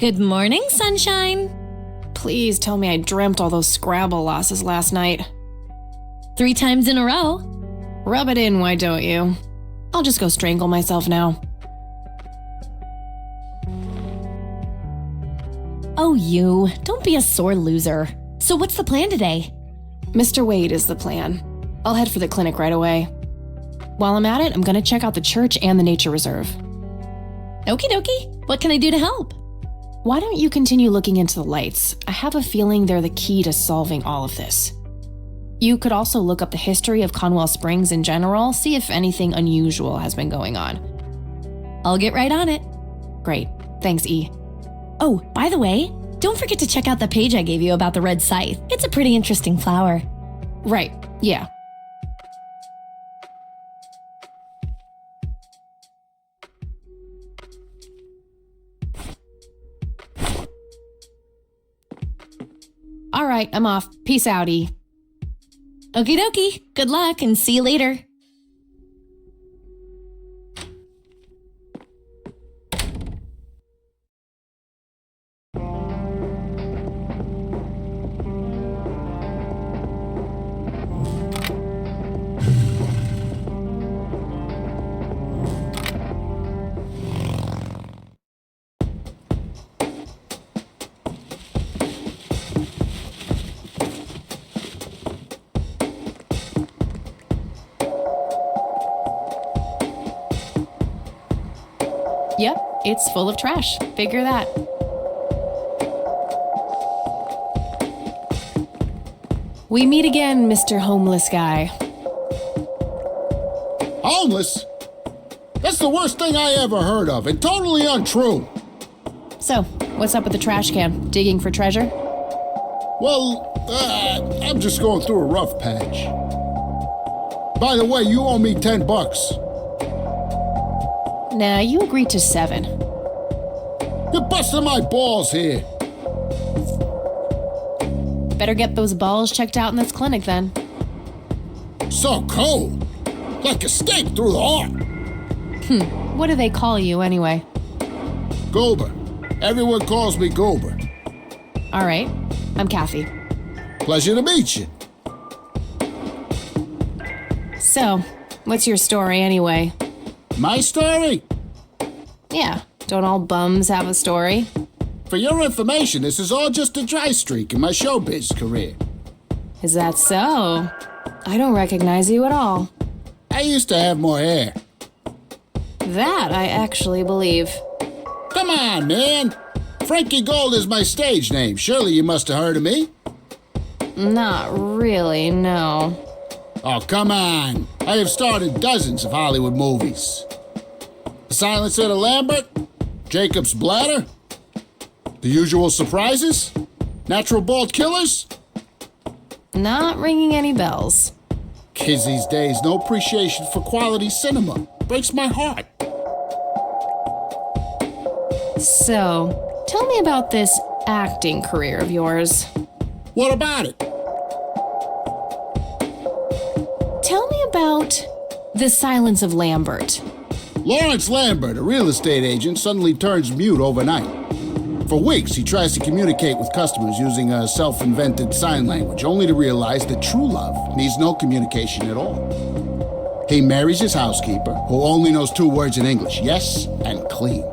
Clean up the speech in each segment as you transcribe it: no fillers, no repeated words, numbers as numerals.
Good morning, sunshine. Please tell me I dreamt all those Scrabble losses last night. 3 times in a row. Rub it in, why don't you? I'll just go strangle myself now. Oh, you. Don't be a sore loser. So what's the plan today? Mr. Wade is the plan. I'll head for the clinic right away. While I'm at it, I'm gonna check out the church and the nature reserve. Okie dokie. What can I do to help? Why don't you continue looking into the lights? I have a feeling they're the key to solving all of this. You could also look up the history of Conwell Springs in general, see if anything unusual has been going on. I'll get right on it. Great. Thanks, E. Oh, by the way, don't forget to check out the page I gave you about the red scythe. It's a pretty interesting flower. Right, yeah. All right, I'm off. Peace out, E. Okie dokie. Good luck and see you later. Yep, it's full of trash. Figure that. We meet again, Mr. Homeless Guy. Homeless? That's the worst thing I ever heard of, and totally untrue. So, what's up with the trash can? Digging for treasure? Well, I'm just going through a rough patch. By the way, you owe me $10. Nah, you agreed to 7. You're busting my balls here. Better get those balls checked out in this clinic then. So cold. Like a stake through the heart. What do they call you anyway? Goober. Everyone calls me Goober. All right, I'm Kathy. Pleasure to meet you. So, what's your story anyway? My story? Yeah, don't all bums have a story? For your information, this is all just a dry streak in my showbiz career. Is that so? I don't recognize you at all. I used to have more hair. That I actually believe. Come on, man. Frankie Gold is my stage name. Surely you must have heard of me. Not really, no. Oh, come on. I have starred in dozens of Hollywood movies. The Silencer to Lambert, Jacob's Bladder, The Usual Surprises, Natural Bald Killers. Not ringing any bells. Kids these days, no appreciation for quality cinema. Breaks my heart. So, tell me about this acting career of yours. What about it? Tell me about The Silence of Lambert. Lawrence Lambert, a real estate agent, suddenly turns mute overnight. For weeks, he tries to communicate with customers using a self-invented sign language, only to realize that true love needs no communication at all. He marries his housekeeper, who only knows 2 words in English, yes and clean.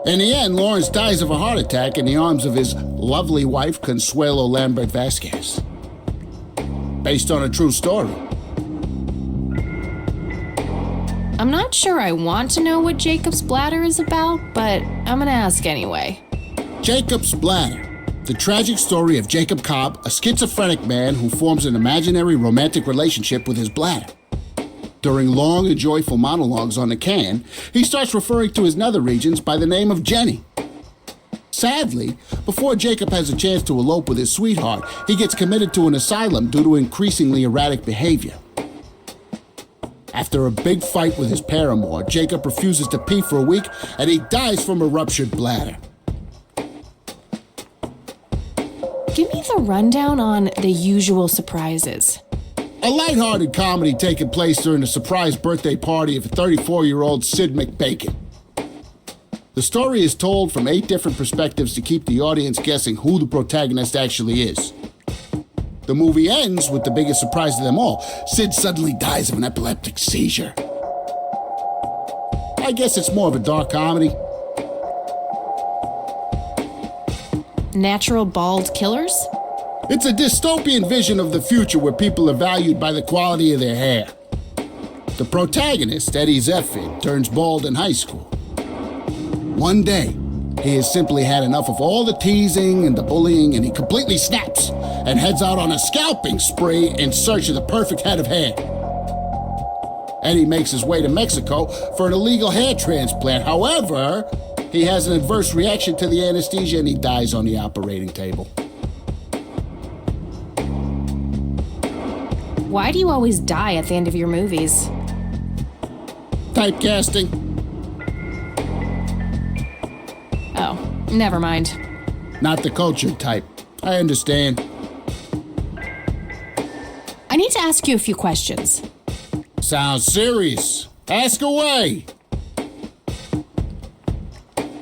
In the end, Lawrence dies of a heart attack in the arms of his lovely wife, Consuelo Lambert Vasquez. Based on a true story. I'm not sure I want to know what Jacob's Bladder is about, but I'm gonna ask anyway. Jacob's Bladder. The tragic story of Jacob Cobb, a schizophrenic man who forms an imaginary romantic relationship with his bladder. During long and joyful monologues on the can, he starts referring to his nether regions by the name of Jenny. Sadly, before Jacob has a chance to elope with his sweetheart, he gets committed to an asylum due to increasingly erratic behavior. After a big fight with his paramour, Jacob refuses to pee for a week, and he dies from a ruptured bladder. Give me the rundown on The Usual Surprises. A lighthearted comedy taking place during the surprise birthday party of 34-year-old Sid McBacon. The story is told from 8 different perspectives to keep the audience guessing who the protagonist actually is. The movie ends with the biggest surprise of them all. Sid suddenly dies of an epileptic seizure. I guess it's more of a dark comedy. Natural bald killers? It's a dystopian vision of the future where people are valued by the quality of their hair. The protagonist, Eddie Zephyr, turns bald in high school. One day, he has simply had enough of all the teasing and the bullying, and he completely snaps and heads out on a scalping spree in search of the perfect head of hair. Eddie makes his way to Mexico for an illegal hair transplant. However, he has an adverse reaction to the anesthesia and he dies on the operating table. Why do you always die at the end of your movies? Typecasting. Oh, never mind. Not the cultured type. I understand. I need to ask you a few questions. Sounds serious. Ask away.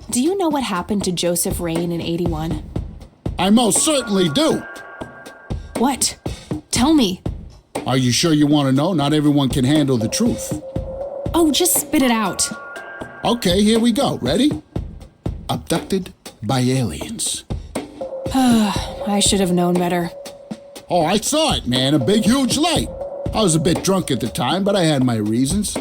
Do you know what happened to Joseph Rain in 81? I most certainly do. What? Tell me. Are you sure you want to know? Not everyone can handle the truth. Oh, just spit it out. Okay, here we go. Ready? Abducted by aliens. I should have known better. Oh, I saw it, man. A big, huge light. I was a bit drunk at the time, but I had my reasons.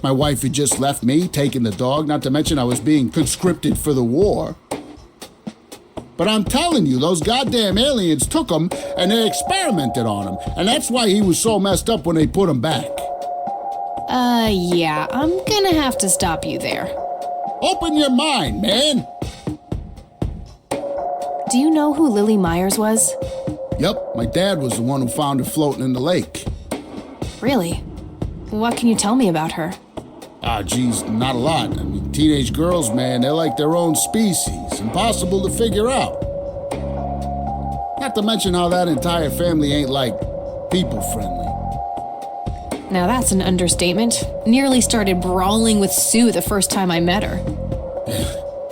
My wife had just left me, taking the dog, not to mention I was being conscripted for the war. But I'm telling you, those goddamn aliens took him and they experimented on him. And that's why he was so messed up when they put him back. Yeah, I'm gonna have to stop you there. Open your mind, man. Do you know who Lily Myers was? Yep, my dad was the one who found her floating in the lake. Really? What can you tell me about her? Geez, not a lot. I mean, teenage girls, man, they're like their own species. Impossible to figure out. Not to mention how that entire family ain't, like, people-friendly. Now that's an understatement. Nearly started brawling with Sue the first time I met her.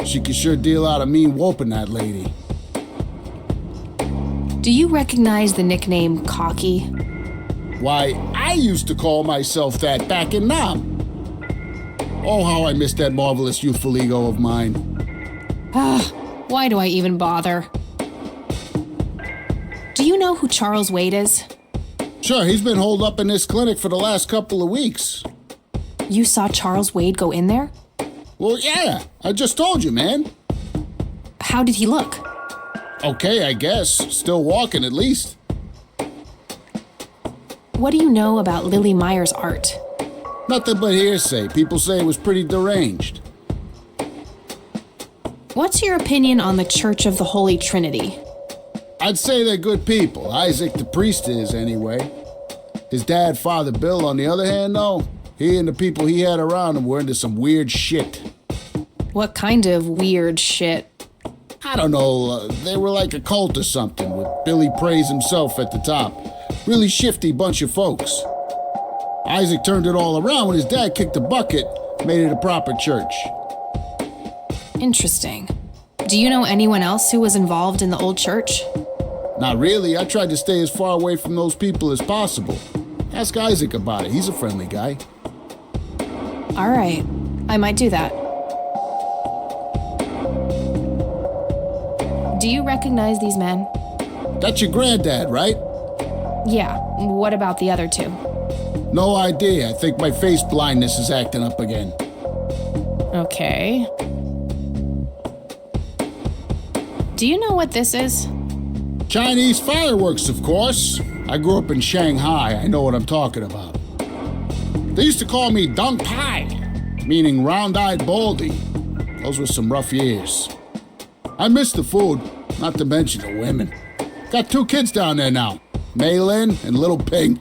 She could sure deal out a mean whooping, that lady. Do you recognize the nickname Cocky? Why, I used to call myself that back in Nam. Oh, how I miss that marvelous youthful ego of mine. Why do I even bother? Do you know who Charles Wade is? Sure, he's been holed up in this clinic for the last couple of weeks. You saw Charles Wade go in there? Well, yeah, I just told you, man. How did he look? Okay, I guess. Still walking, at least. What do you know about Lily Myers' art? Nothing but hearsay. People say it was pretty deranged. What's your opinion on the Church of the Holy Trinity? I'd say they're good people. Isaac the priest is, anyway. His dad, Father Bill, on the other hand, though, he and the people he had around him were into some weird shit. What kind of weird shit? I don't know, they were like a cult or something, with Billy Praise himself at the top. Really shifty bunch of folks. Isaac turned it all around when his dad kicked the bucket, made it a proper church. Interesting. Do you know anyone else who was involved in the old church? Not really. I tried to stay as far away from those people as possible. Ask Isaac about it. He's a friendly guy. All right. I might do that. Do you recognize these men? That's your granddad, right? Yeah. What about the other two? No idea. I think my face blindness is acting up again. Okay. Do you know what this is? Chinese fireworks, of course. I grew up in Shanghai. I know what I'm talking about. They used to call me Dong Pai, meaning round-eyed baldy. Those were some rough years. I miss the food, not to mention the women. Got 2 kids down there now, Mei Lin and Little Ping.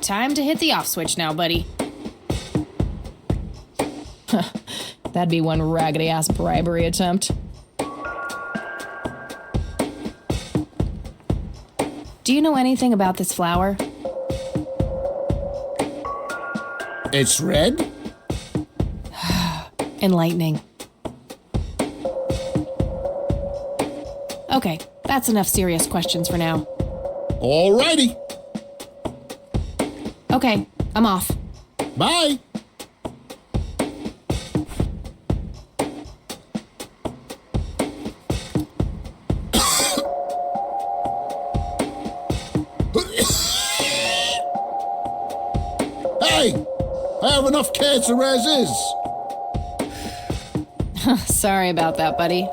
Time to hit the off switch now, buddy. That'd be one raggedy-ass bribery attempt. Do you know anything about this flower? It's red? Enlightening. Okay, that's enough serious questions for now. Alrighty. Okay, I'm off. Bye. Hey, I have enough cancer as is. Sorry about that, buddy.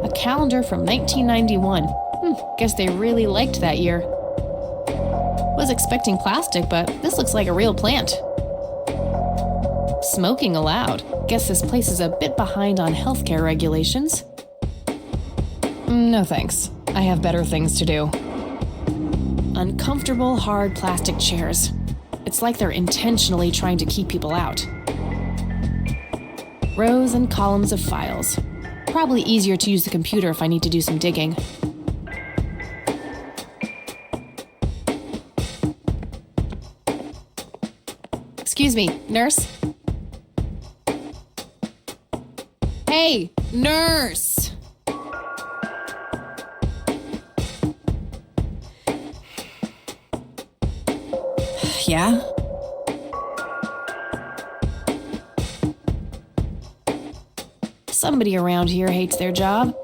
A calendar from 1991. Guess they really liked that year. Was expecting plastic, but this looks like a real plant. Smoking allowed. Guess this place is a bit behind on healthcare regulations. No thanks. I have better things to do. Uncomfortable, hard plastic chairs. It's like they're intentionally trying to keep people out. Rows and columns of files. Probably easier to use the computer if I need to do some digging. Excuse me, nurse? Hey, nurse! Yeah? Somebody around here hates their job.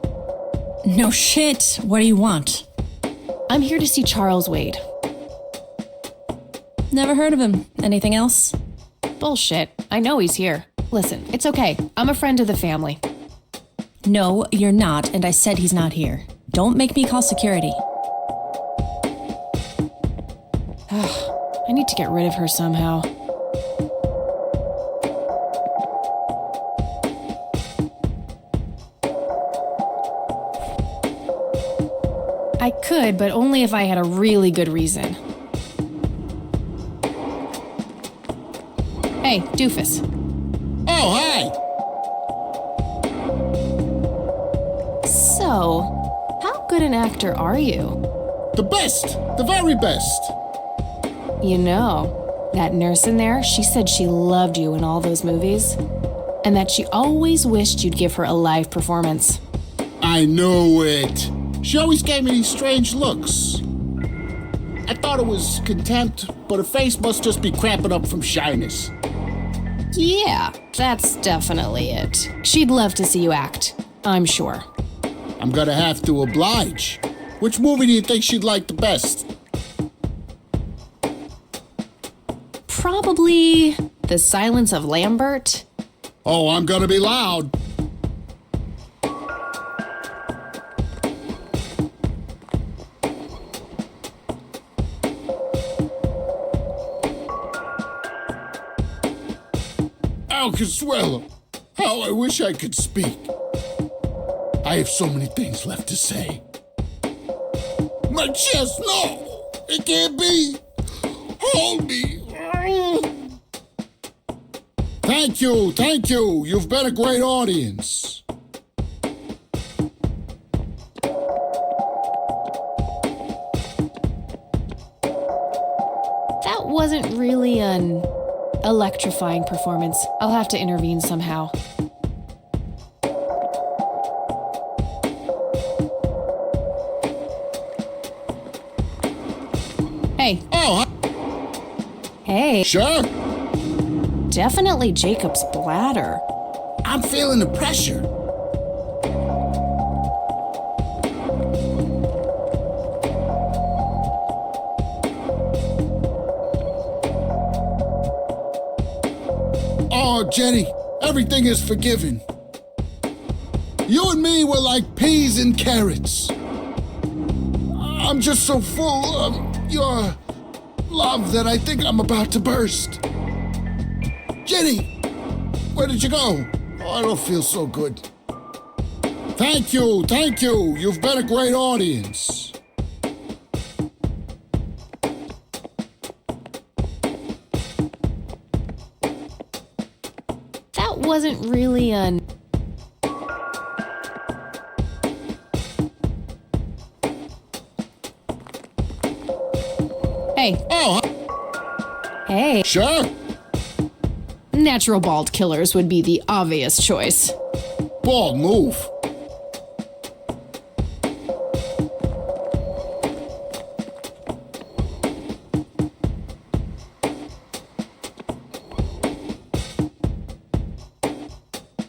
No shit. What do you want? I'm here to see Charles Wade. Never heard of him. Anything else? Bullshit. I know he's here. Listen, it's okay. I'm a friend of the family. No, you're not, and I said he's not here. Don't make me call security. I need to get rid of her somehow. I could, but only if I had a really good reason. Hey, doofus. Oh, hi. So, how good an actor are you? The best. The very best. You know, that nurse in there, she said she loved you in all those movies, and that she always wished you'd give her a live performance. I knew it. She always gave me these strange looks. I thought it was contempt, but her face must just be cramping up from shyness. Yeah, that's definitely it. She'd love to see you act, I'm sure. I'm gonna have to oblige. Which movie do you think she'd like the best? Probably The Silence of Lambert. Oh, I'm gonna be loud. Oh, Consuelo, how I wish I could speak. I have so many things left to say. My chest, no! It can't be! Hold me! Thank you. You've been a great audience. That wasn't really an electrifying performance. I'll have to intervene somehow. Hey. Oh, Hey. sure. Definitely Jacob's bladder. I'm feeling the pressure. Oh, Jenny, everything is forgiven. You and me were like peas and carrots. I'm just so full of your love that I think I'm about to burst. Jenny, where did you go? Oh, I don't feel so good. Thank you. You've been a great audience. That wasn't really an... Hey. Oh, Hey. sure. Natural bald killers would be the obvious choice. Bald move.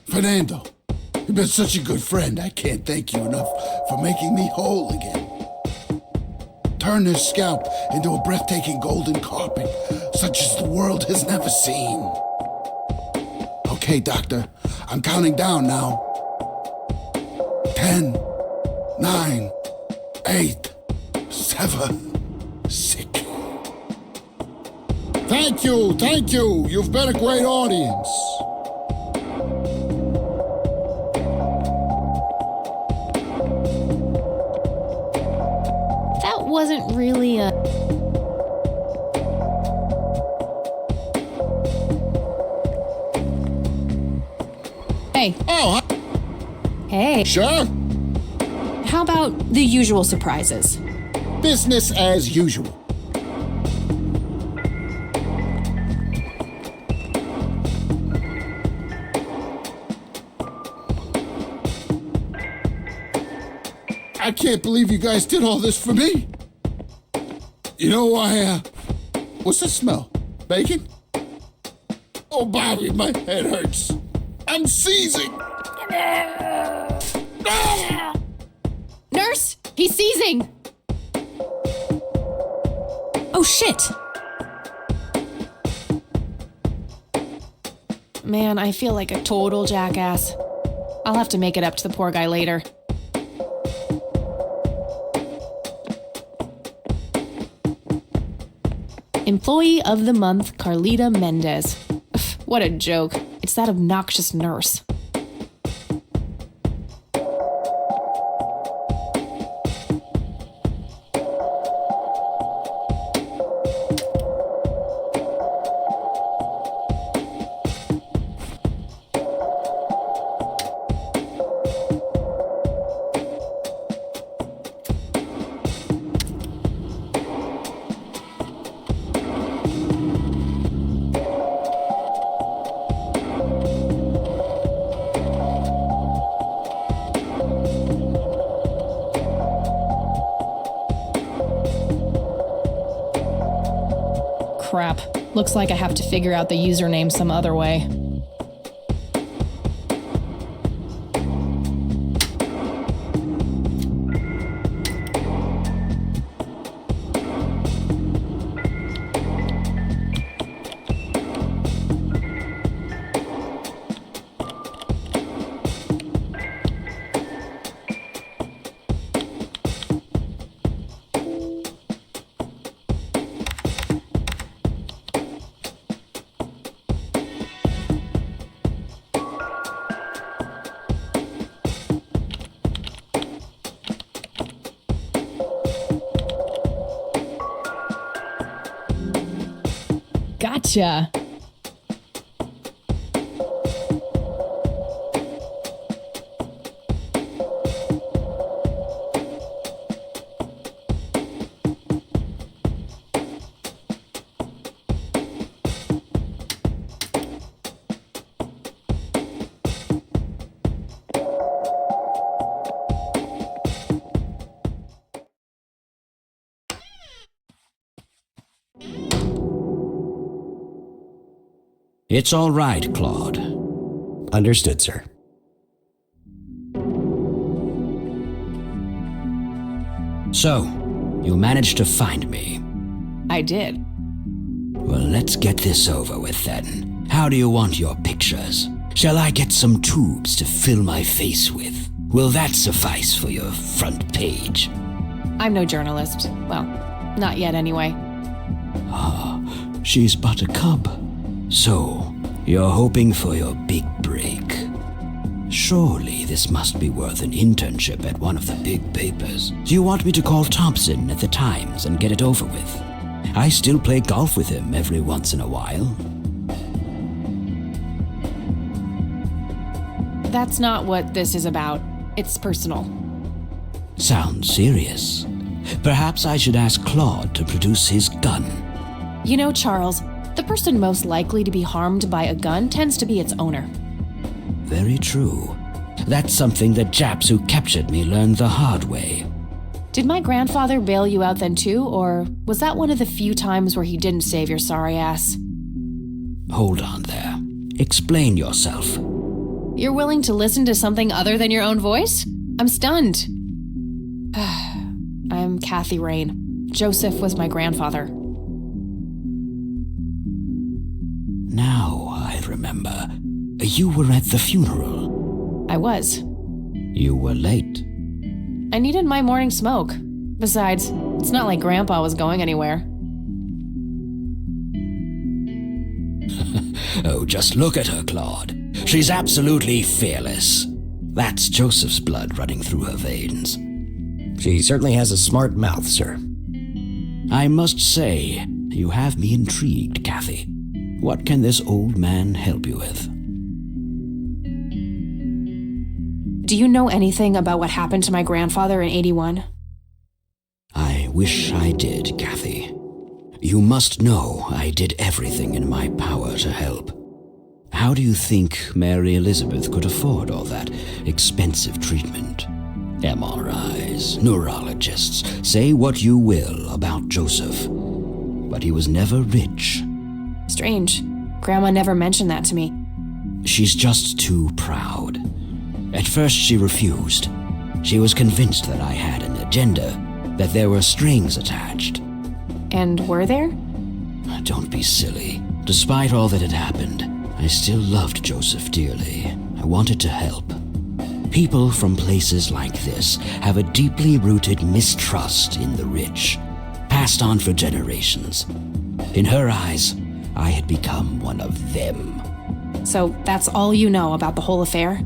Fernando, you've been such a good friend. I can't thank you enough for making me whole again. Turn this scalp into a breathtaking golden carpet, such as the world has never seen. Okay, Doctor, I'm counting down now. 10, 9, 8, 7, 6. Thank you. You've been a great audience. That wasn't really a... Hey. Oh, Hey. sure. How about the usual surprises? Business as usual. I can't believe you guys did all this for me. You know, what's that smell? Bacon? Oh, Bobby, my head hurts. I'm seizing. Nurse! He's seizing! Oh, shit! Man, I feel like a total jackass. I'll have to make it up to the poor guy later. Employee of the Month, Carlita Mendez. What a joke. It's that obnoxious nurse. Crap. Looks like I have to figure out the username some other way. Gotcha. It's all right, Claude. Understood, sir. So, you managed to find me. I did. Well, let's get this over with then. How do you want your pictures? Shall I get some tubes to fill my face with? Will that suffice for your front page? I'm no journalist. Well, not yet anyway. She's but a cub. So, you're hoping for your big break. Surely this must be worth an internship at one of the big papers. Do you want me to call Thompson at the Times and get it over with? I still play golf with him every once in a while. That's not what this is about. It's personal. Sounds serious. Perhaps I should ask Claude to produce his gun. You know, Charles, the person most likely to be harmed by a gun tends to be its owner. Very true. That's something the Japs who captured me learned the hard way. Did my grandfather bail you out then too, or was that one of the few times where he didn't save your sorry ass? Hold on there. Explain yourself. You're willing to listen to something other than your own voice? I'm stunned. I'm Kathy Rain. Joseph was my grandfather. Now I remember. You were at the funeral. I was. You were late. I needed my morning smoke. Besides, it's not like Grandpa was going anywhere. Oh, just look at her, Claude. She's absolutely fearless. That's Joseph's blood running through her veins. She certainly has a smart mouth, sir. I must say, you have me intrigued, Kathy. What can this old man help you with? Do you know anything about what happened to my grandfather in '81? I wish I did, Kathy. You must know I did everything in my power to help. How do you think Mary Elizabeth could afford all that expensive treatment? MRIs, neurologists, say what you will about Joseph, but he was never rich. Strange. Grandma never mentioned that to me. She's just too proud. At first she refused. She was convinced that I had an agenda, that there were strings attached. And were there? Don't be silly. Despite all that had happened, I still loved Joseph dearly. I wanted to help. People from places like this have a deeply rooted mistrust in the rich, passed on for generations. In her eyes, I had become one of them. So that's all you know about the whole affair?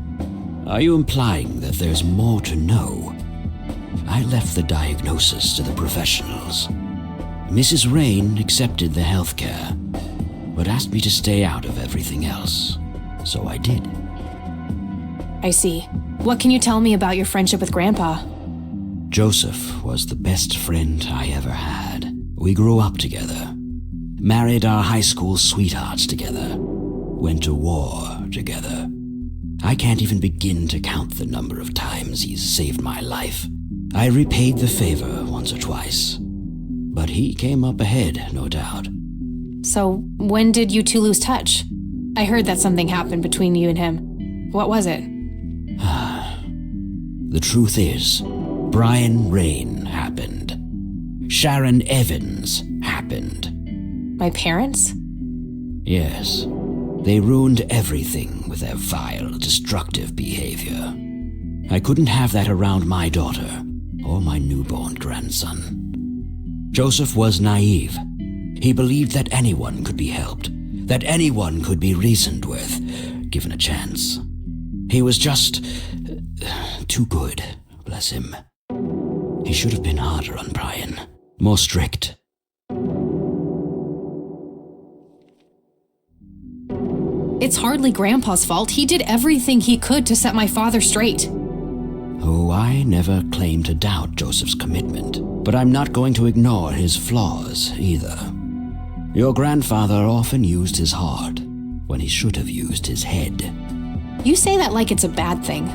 Are you implying that there's more to know? I left the diagnosis to the professionals. Mrs. Rain accepted the health care, but asked me to stay out of everything else. So I did. I see. What can you tell me about your friendship with Grandpa? Joseph was the best friend I ever had. We grew up together, married our high school sweethearts together, went to war together. I can't even begin to count the number of times he's saved my life. I repaid the favor once or twice, but he came up ahead, no doubt. So, when did you two lose touch? I heard that something happened between you and him. What was it? The truth is, Brian Rain happened. Sharon Evans happened. My parents? Yes. They ruined everything with their vile, destructive behavior. I couldn't have that around my daughter or my newborn grandson. Joseph was naive. He believed that anyone could be helped, that anyone could be reasoned with, given a chance. He was just too good, bless him. He should have been harder on Brian, more strict. It's hardly Grandpa's fault. He did everything he could to set my father straight. Oh, I never claimed to doubt Joseph's commitment, but I'm not going to ignore his flaws either. Your grandfather often used his heart when he should have used his head. You say that like it's a bad thing.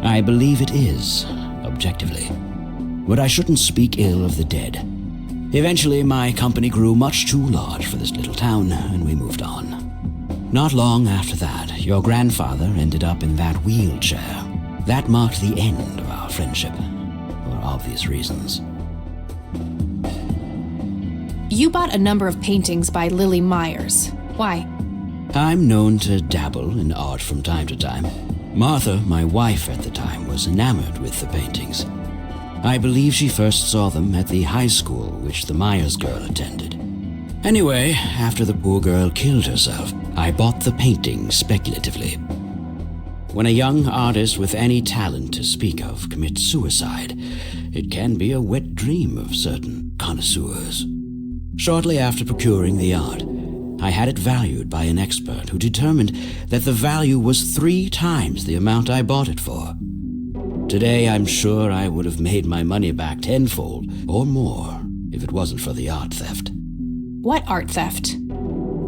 I believe it is, objectively. But I shouldn't speak ill of the dead. Eventually, my company grew much too large for this little town, and we moved on. Not long after that, your grandfather ended up in that wheelchair. That marked the end of our friendship, for obvious reasons. You bought a number of paintings by Lily Myers. Why? I'm known to dabble in art from time to time. Martha, my wife at the time, was enamored with the paintings. I believe she first saw them at the high school which the Myers girl attended. Anyway, after the poor girl killed herself, I bought the paintings speculatively. When a young artist with any talent to speak of commits suicide, it can be a wet dream of certain connoisseurs. Shortly after procuring the art, I had it valued by an expert who determined that the value was 3 times the amount I bought it for. Today, I'm sure I would have made my money back tenfold or more if it wasn't for the art theft. What art theft?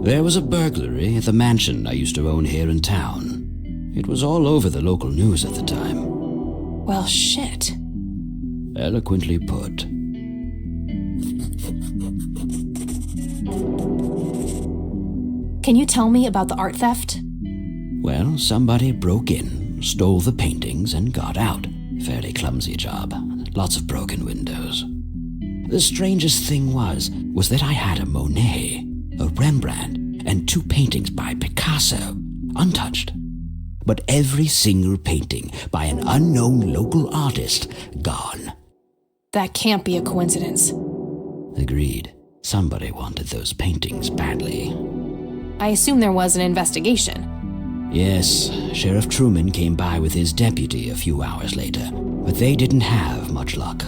There was a burglary at the mansion I used to own here in town. It was all over the local news at the time. Well, shit. Eloquently put. Can you tell me about the art theft? Well, somebody broke in, stole the paintings, and got out. Fairly clumsy job. Lots of broken windows. The strangest thing was that I had a Monet, a Rembrandt, and 2 paintings by Picasso, untouched. But every single painting by an unknown local artist, gone. That can't be a coincidence. Agreed. Somebody wanted those paintings badly. I assume there was an investigation. Yes, Sheriff Truman came by with his deputy a few hours later, but they didn't have much luck.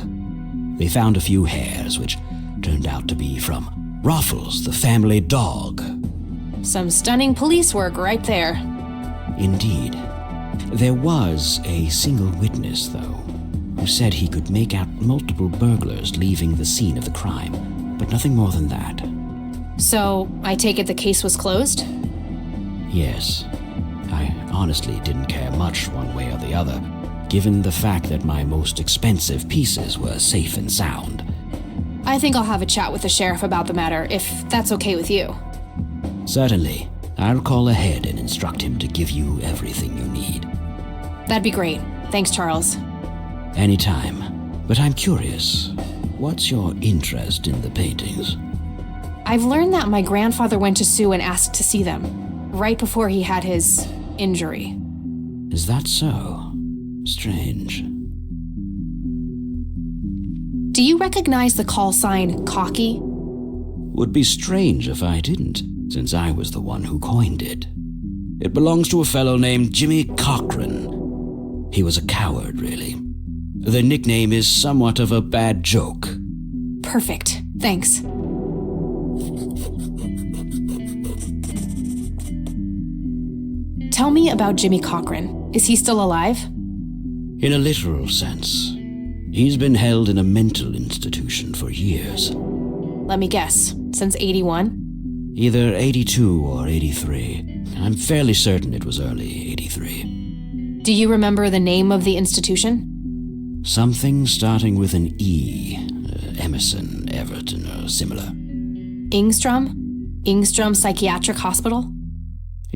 They found a few hairs, which turned out to be from Ruffles, the family dog. Some stunning police work right there. Indeed. There was a single witness, though, who said he could make out multiple burglars leaving the scene of the crime, but nothing more than that. So, I take it the case was closed? Yes. I honestly didn't care much one way or the other, given the fact that my most expensive pieces were safe and sound. I think I'll have a chat with the sheriff about the matter, if that's okay with you. Certainly. I'll call ahead and instruct him to give you everything you need. That'd be great. Thanks, Charles. Anytime. But I'm curious, what's your interest in the paintings? I've learned that my grandfather went to Sue and asked to see them, right before he had his injury. Is that so? Strange. Do you recognize the call sign Cocky? Would be strange if I didn't, since I was the one who coined it. It belongs to a fellow named Jimmy Cochran. He was a coward, really. The nickname is somewhat of a bad joke. Perfect. Thanks. Tell me about Jimmy Cochran. Is he still alive? In a literal sense. He's been held in a mental institution for years. Let me guess. Since 81? Either 82 or 83. I'm fairly certain it was early 83. Do you remember the name of the institution? Something starting with an E. Emerson, Everton, or similar. Ingstrom? Ingstrom Psychiatric Hospital?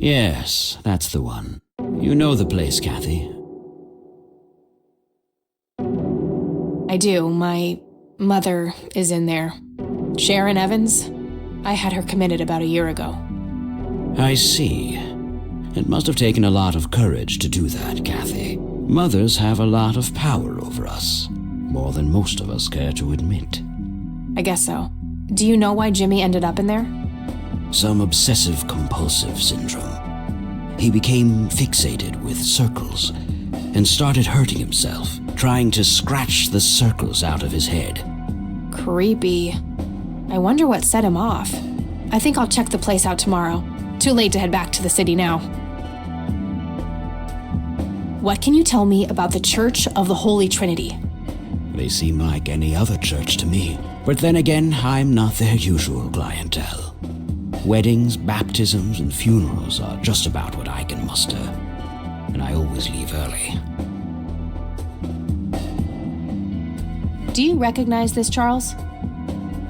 Yes, that's the one. You know the place, Kathy. I do. My mother is in there. Sharon Evans? I had her committed about a year ago. I see. It must have taken a lot of courage to do that, Kathy. Mothers have a lot of power over us, more than most of us care to admit. I guess so. Do you know why Jimmy ended up in there? Some obsessive-compulsive syndrome. He became fixated with circles and started hurting himself, trying to scratch the circles out of his head. Creepy. I wonder what set him off. I think I'll check the place out tomorrow. Too late to head back to the city now. What can you tell me about the Church of the Holy Trinity? They seem like any other church to me. But then again, I'm not their usual clientele. Weddings, baptisms, and funerals are just about what I can muster. And I always leave early. Do you recognize this, Charles?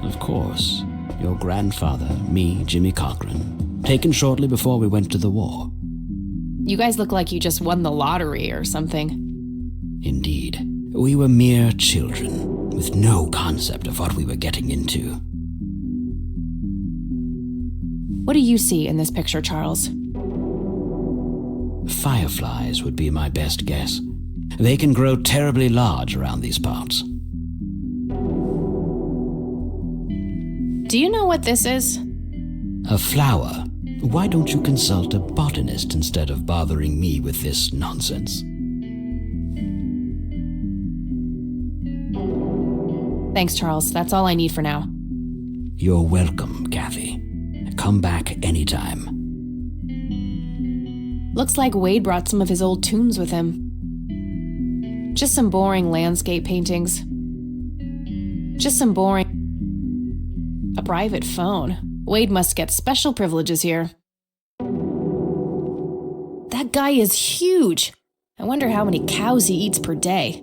Of course. Your grandfather, me, Jimmy Cochran, taken shortly before we went to the war. You guys look like you just won the lottery or something. Indeed. We were mere children, with no concept of what we were getting into. What do you see in this picture, Charles? Fireflies would be my best guess. They can grow terribly large around these parts. Do you know what this is? A flower. Why don't you consult a botanist instead of bothering me with this nonsense? Thanks, Charles. That's all I need for now. You're welcome, Kathy. Come back anytime. Looks like Wade brought some of his old tunes with him. Just some boring landscape paintings. Just some boring... A private phone. Wade must get special privileges here. That guy is huge. I wonder how many cows he eats per day.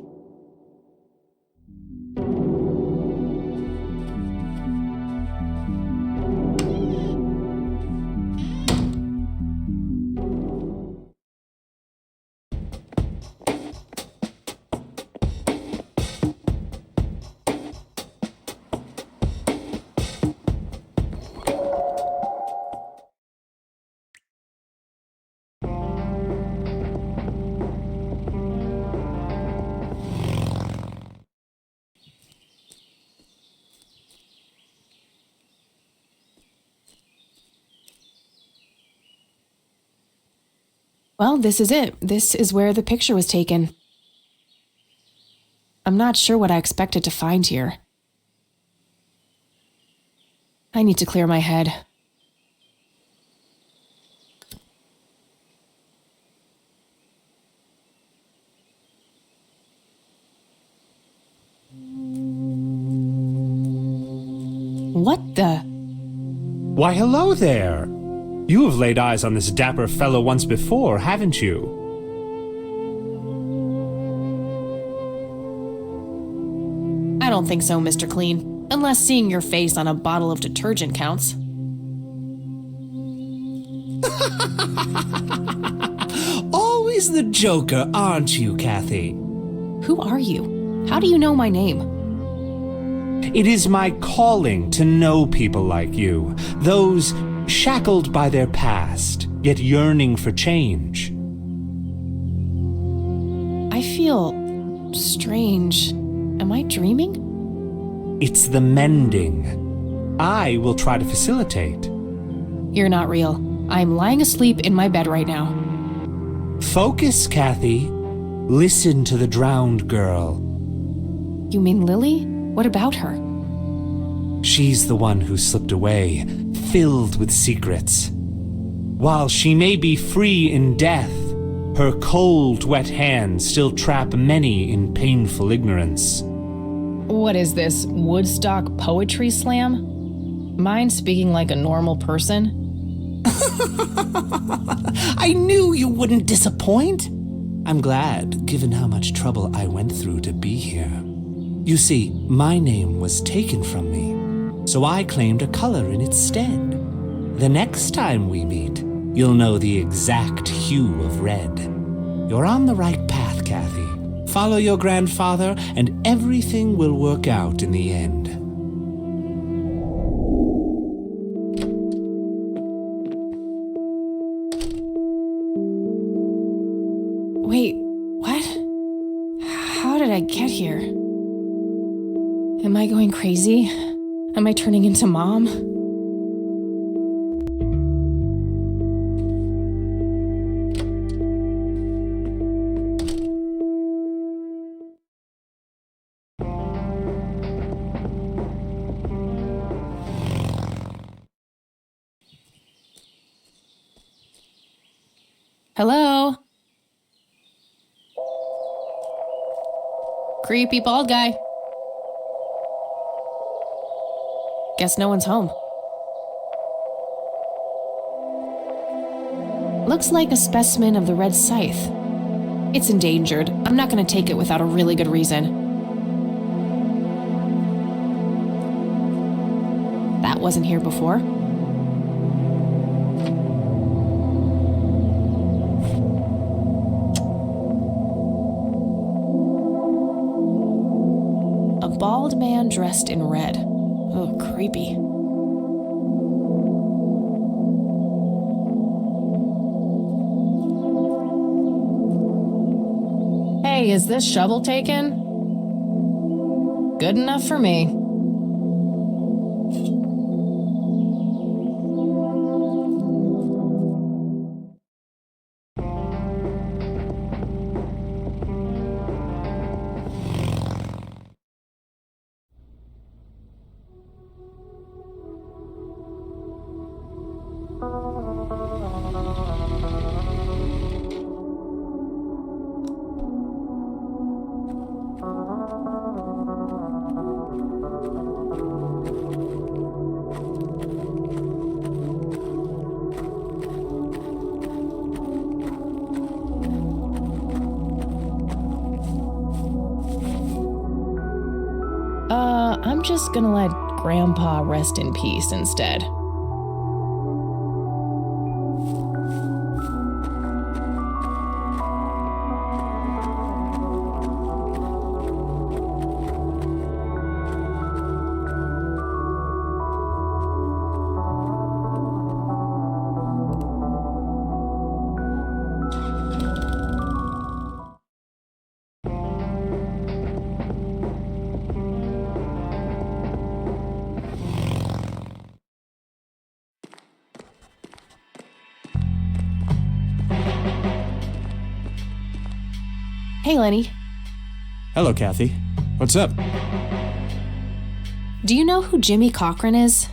Well, this is it. This is where the picture was taken. I'm not sure what I expected to find here. I need to clear my head. What the? Why, hello there! You have laid eyes on this dapper fellow once before, haven't you? I don't think so, Mr. Clean. Unless seeing your face on a bottle of detergent counts. Always the joker, aren't you, Kathy? Who are you? How do you know my name? It is my calling to know people like you, those shackled by their past, yet yearning for change. I feel strange. Am I dreaming? It's the mending. I will try to facilitate. You're not real. I'm lying asleep in my bed right now. Focus, Kathy. Listen to the drowned girl. You mean Lily? What about her? She's the one who slipped away, filled with secrets. While she may be free in death, her cold, wet hands still trap many in painful ignorance. What is this, Woodstock poetry slam? Mind speaking like a normal person? I knew you wouldn't disappoint. I'm glad, given how much trouble I went through to be here. You see, my name was taken from me, so I claimed a color in its stead. The next time we meet, you'll know the exact hue of red. You're on the right path, Kathy. Follow your grandfather, and everything will work out in the end. Wait, what? How did I get here? Am I going crazy? Am I turning into Mom? Hello? Creepy bald guy. Guess no one's home. Looks like a specimen of the red scythe. It's endangered. I'm not gonna take it without a really good reason. That wasn't here before. A bald man dressed in red. Oh, creepy. Hey, is this shovel taken? Good enough for me. I'm just gonna let Grandpa rest in peace instead. Hey, Lenny. Hello, Kathy. What's up? Do you know who Jimmy Cochran is?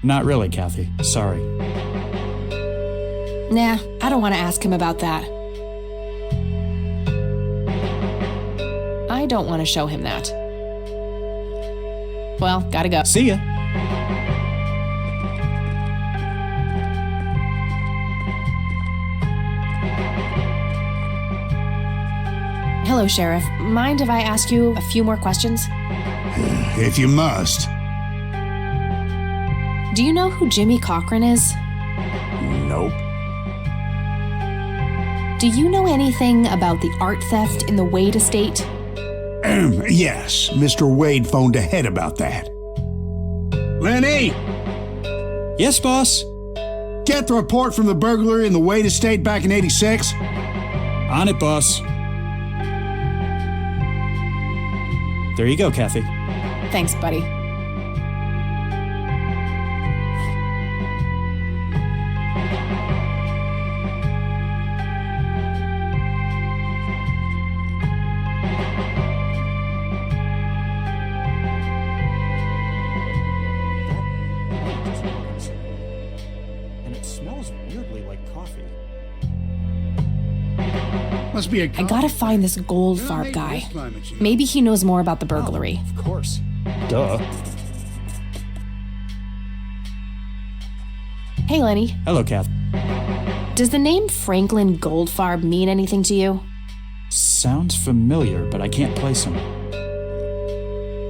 Not really, Kathy. Sorry. Nah, I don't want to ask him about that. I don't want to show him that. Well, gotta go. See ya. Hello, Sheriff. Mind if I ask you a few more questions? If you must. Do you know who Jimmy Cochran is? Nope. Do you know anything about the art theft in the Wade estate? Yes, Mr. Wade phoned ahead about that. Lenny! Yes, boss. Get the report from the burglary in the Wade estate back in '86? On it, boss. There you go, Kathy. Thanks, buddy. And it smells weirdly like coffee. Must be a I gotta find this Goldfarb guy. Maybe he knows more about the burglary. Of course. Duh. Hey, Lenny. Hello, Kath. Does the name Franklin Goldfarb mean anything to you? Sounds familiar, but I can't place him.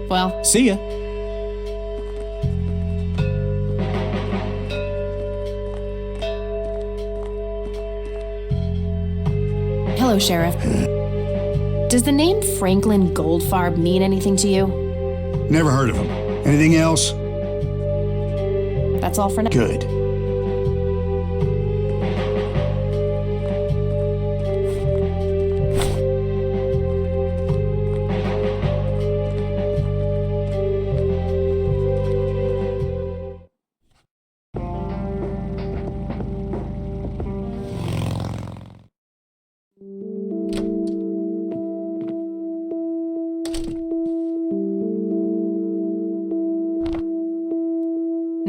Well, See ya. hello, Sheriff. Does the name Franklin Goldfarb mean anything to you? Never heard of him. Anything else? That's all for now. Good.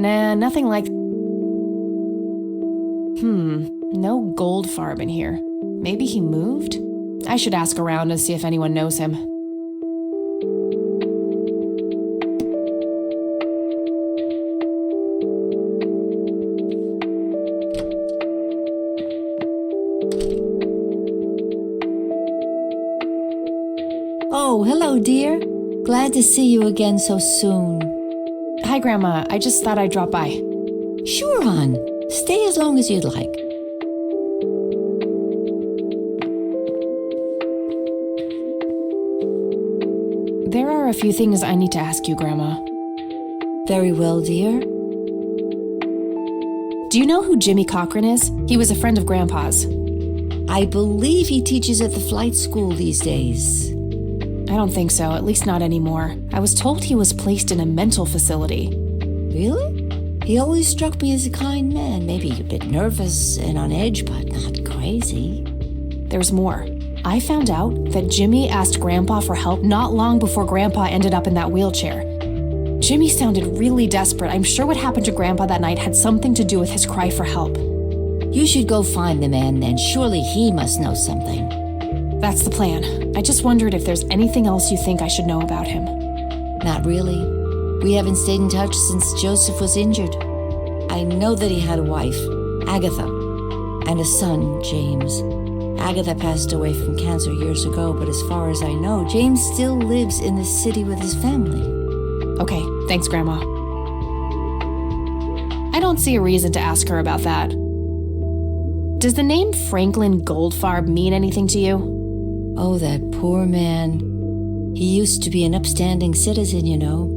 Nah, nothing like... No Goldfarb in here. Maybe he moved? I should ask around and see if anyone knows him. Oh, hello, dear. Glad to see you again so soon. Hi, Grandma. I just thought I'd drop by. Sure, hon. Stay as long as you'd like. There are a few things I need to ask you, Grandma. Very well, dear. Do you know who Jimmy Cochran is? He was a friend of Grandpa's. I believe he teaches at the flight school these days. I don't think so, at least not anymore. I was told he was placed in a mental facility. Really? He always struck me as a kind man. Maybe a bit nervous and on edge, but not crazy. There's more. I found out that Jimmy asked Grandpa for help not long before Grandpa ended up in that wheelchair. Jimmy sounded really desperate. I'm sure what happened to Grandpa that night had something to do with his cry for help. You should go find the man, and surely he must know something. That's the plan. I just wondered if there's anything else you think I should know about him. Not really. We haven't stayed in touch since Joseph was injured. I know that he had a wife, Agatha, and a son, James. Agatha passed away from cancer years ago, but as far as I know, James still lives in the city with his family. Okay, thanks, Grandma. I don't see a reason to ask her about that. Does the name Franklin Goldfarb mean anything to you? Oh, that poor man. He used to be an upstanding citizen, you know.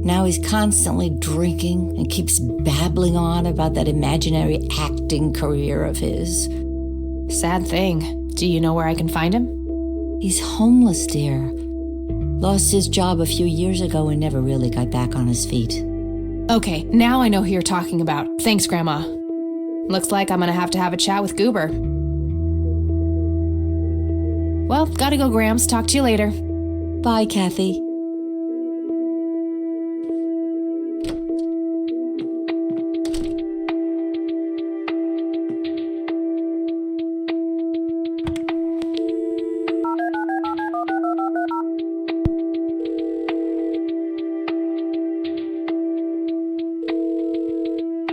Now he's constantly drinking and keeps babbling on about that imaginary acting career of his. Sad thing. Do you know where I can find him? He's homeless, dear. Lost his job a few years ago and never really got back on his feet. Okay, now I know who you're talking about. Thanks, Grandma. Looks like I'm gonna have to have a chat with Goober. Well, gotta go, Grams. Talk to you later. Bye, Kathy.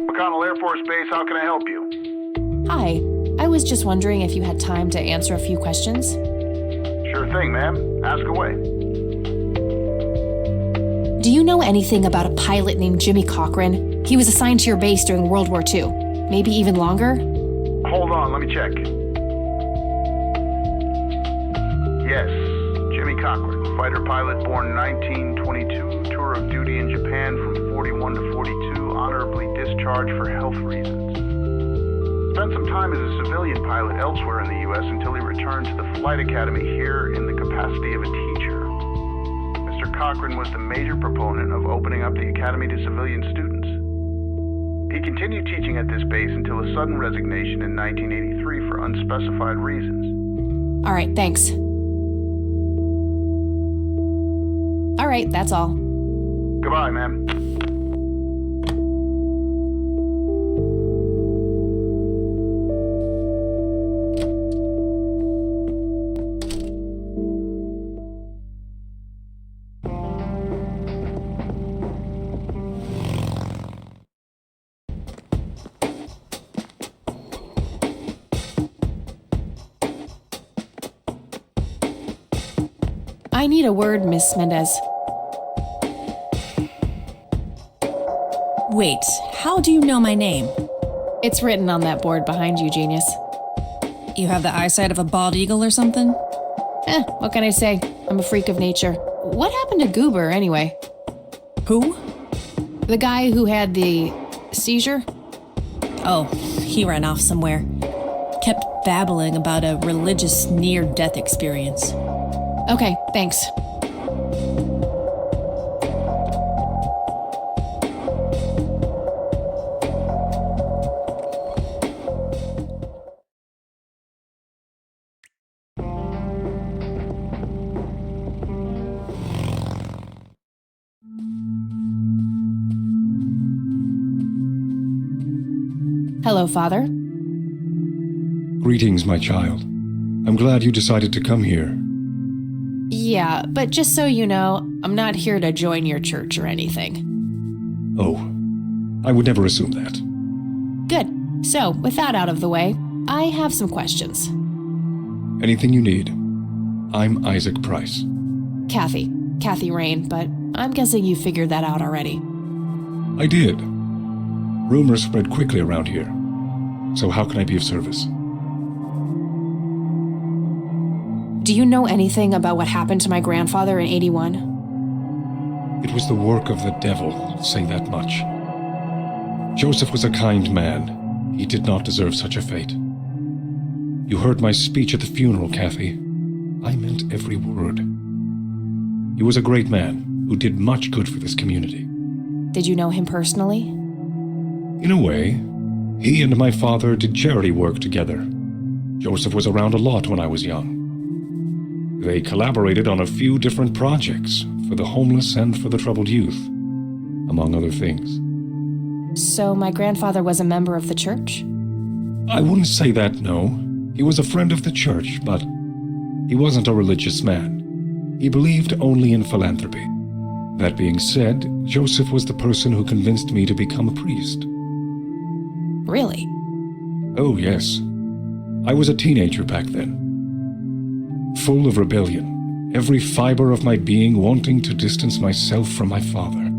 McConnell Air Force Base, how can I help you? Hi. I was just wondering if you had time to answer a few questions. Sure thing, ma'am. Ask away. Do you know anything about a pilot named Jimmy Cochran? He was assigned to your base during World War II. Maybe even longer? Hold on, let me check. Yes, Jimmy Cochran, fighter pilot born 1922, tour of duty in Japan from 41 to 42, honorably discharged for health reasons. Spent some time as a civilian pilot elsewhere in the U.S. until he returned to the flight academy here in the capacity of a teacher. Mr. Cochran was the major proponent of opening up the academy to civilian students. He continued teaching at this base until a sudden resignation in 1983 for unspecified reasons. All right, thanks. All right, that's all. Goodbye, ma'am. I need a word, Miss Mendez. Wait, how do you know my name? It's written on that board behind you, genius. You have the eyesight of a bald eagle or something? What can I say? I'm a freak of nature. What happened to Goober, anyway? Who? The guy who had the seizure? Oh, he ran off somewhere. Kept babbling about a religious near-death experience. Okay, thanks. Hello, Father. Greetings, my child. I'm glad you decided to come here. Yeah, but just so you know, I'm not here to join your church or anything. Oh, I would never assume that. Good. So, with that out of the way, I have some questions. Anything you need. I'm Isaac Price. Kathy Rain, but I'm guessing you figured that out already. I did. Rumors spread quickly around here. So how can I be of service? Do you know anything about what happened to my grandfather in 81? It was the work of the devil, I'll say that much. Joseph was a kind man. He did not deserve such a fate. You heard my speech at the funeral, Kathy. I meant every word. He was a great man who did much good for this community. Did you know him personally? In a way, he and my father did charity work together. Joseph was around a lot when I was young. They collaborated on a few different projects for the homeless and for the troubled youth, among other things. So my grandfather was a member of the church? I wouldn't say that, no. He was a friend of the church, but he wasn't a religious man. He believed only in philanthropy. That being said, Joseph was the person who convinced me to become a priest. Really? Oh, yes. I was a teenager back then, full of rebellion, every fiber of my being wanting to distance myself from my father.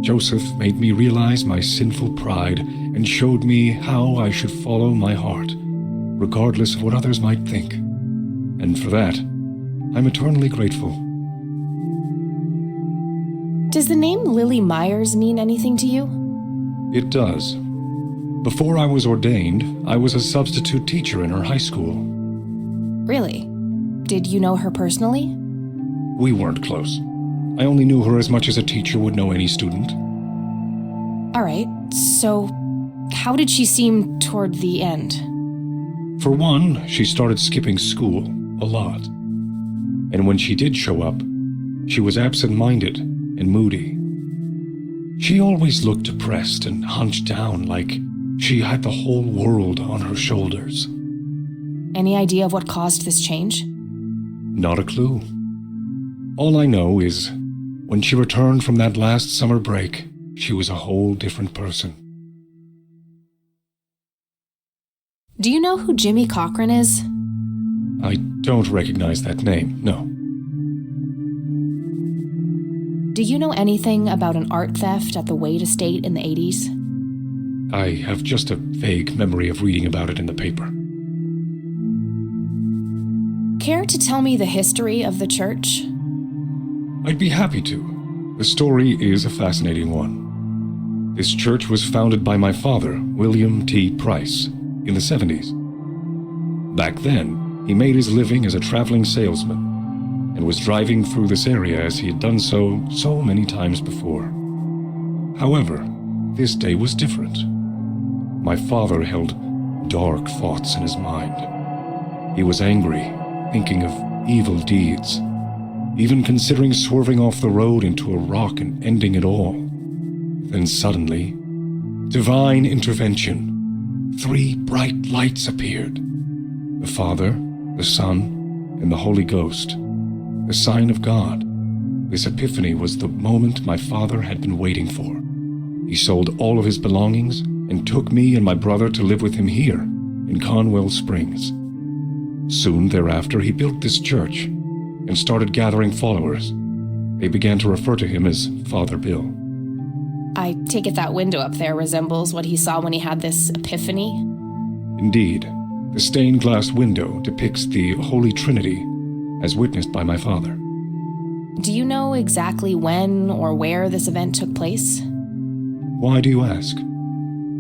Joseph made me realize my sinful pride and showed me how I should follow my heart, regardless of what others might think. And for that, I'm eternally grateful. Does the name Lily Myers mean anything to you? It does. Before I was ordained, I was a substitute teacher in her high school. Really? Did you know her personally? We weren't close. I only knew her as much as a teacher would know any student. All right, so how did she seem toward the end? For one, she started skipping school a lot. And when she did show up, she was absent-minded and moody. She always looked depressed and hunched down like she had the whole world on her shoulders. Any idea of what caused this change? Not a clue. All I know is, when she returned from that last summer break, she was a whole different person. Do you know who Jimmy Cochran is? I don't recognize that name, no. Do you know anything about an art theft at the Wade estate in the 80s? I have just a vague memory of reading about it in the paper. Care to tell me the history of the church? I'd be happy to. The story is a fascinating one. This church was founded by my father, William T. Price, in the 70s. Back then, he made his living as a traveling salesman and was driving through this area as he had done so many times before. However, this day was different. My father held dark thoughts in his mind. He was angry, thinking of evil deeds, even considering swerving off the road into a rock and ending it all. Then suddenly, divine intervention. 3 bright lights appeared. The Father, the Son, and the Holy Ghost. The sign of God. This epiphany was the moment my father had been waiting for. He sold all of his belongings and took me and my brother to live with him here, in Conwell Springs. Soon thereafter, he built this church and started gathering followers. They began to refer to him as Father Bill. I take it that window up there resembles what he saw when he had this epiphany? Indeed, the stained glass window depicts the Holy Trinity as witnessed by my father. Do you know exactly when or where this event took place? Why do you ask?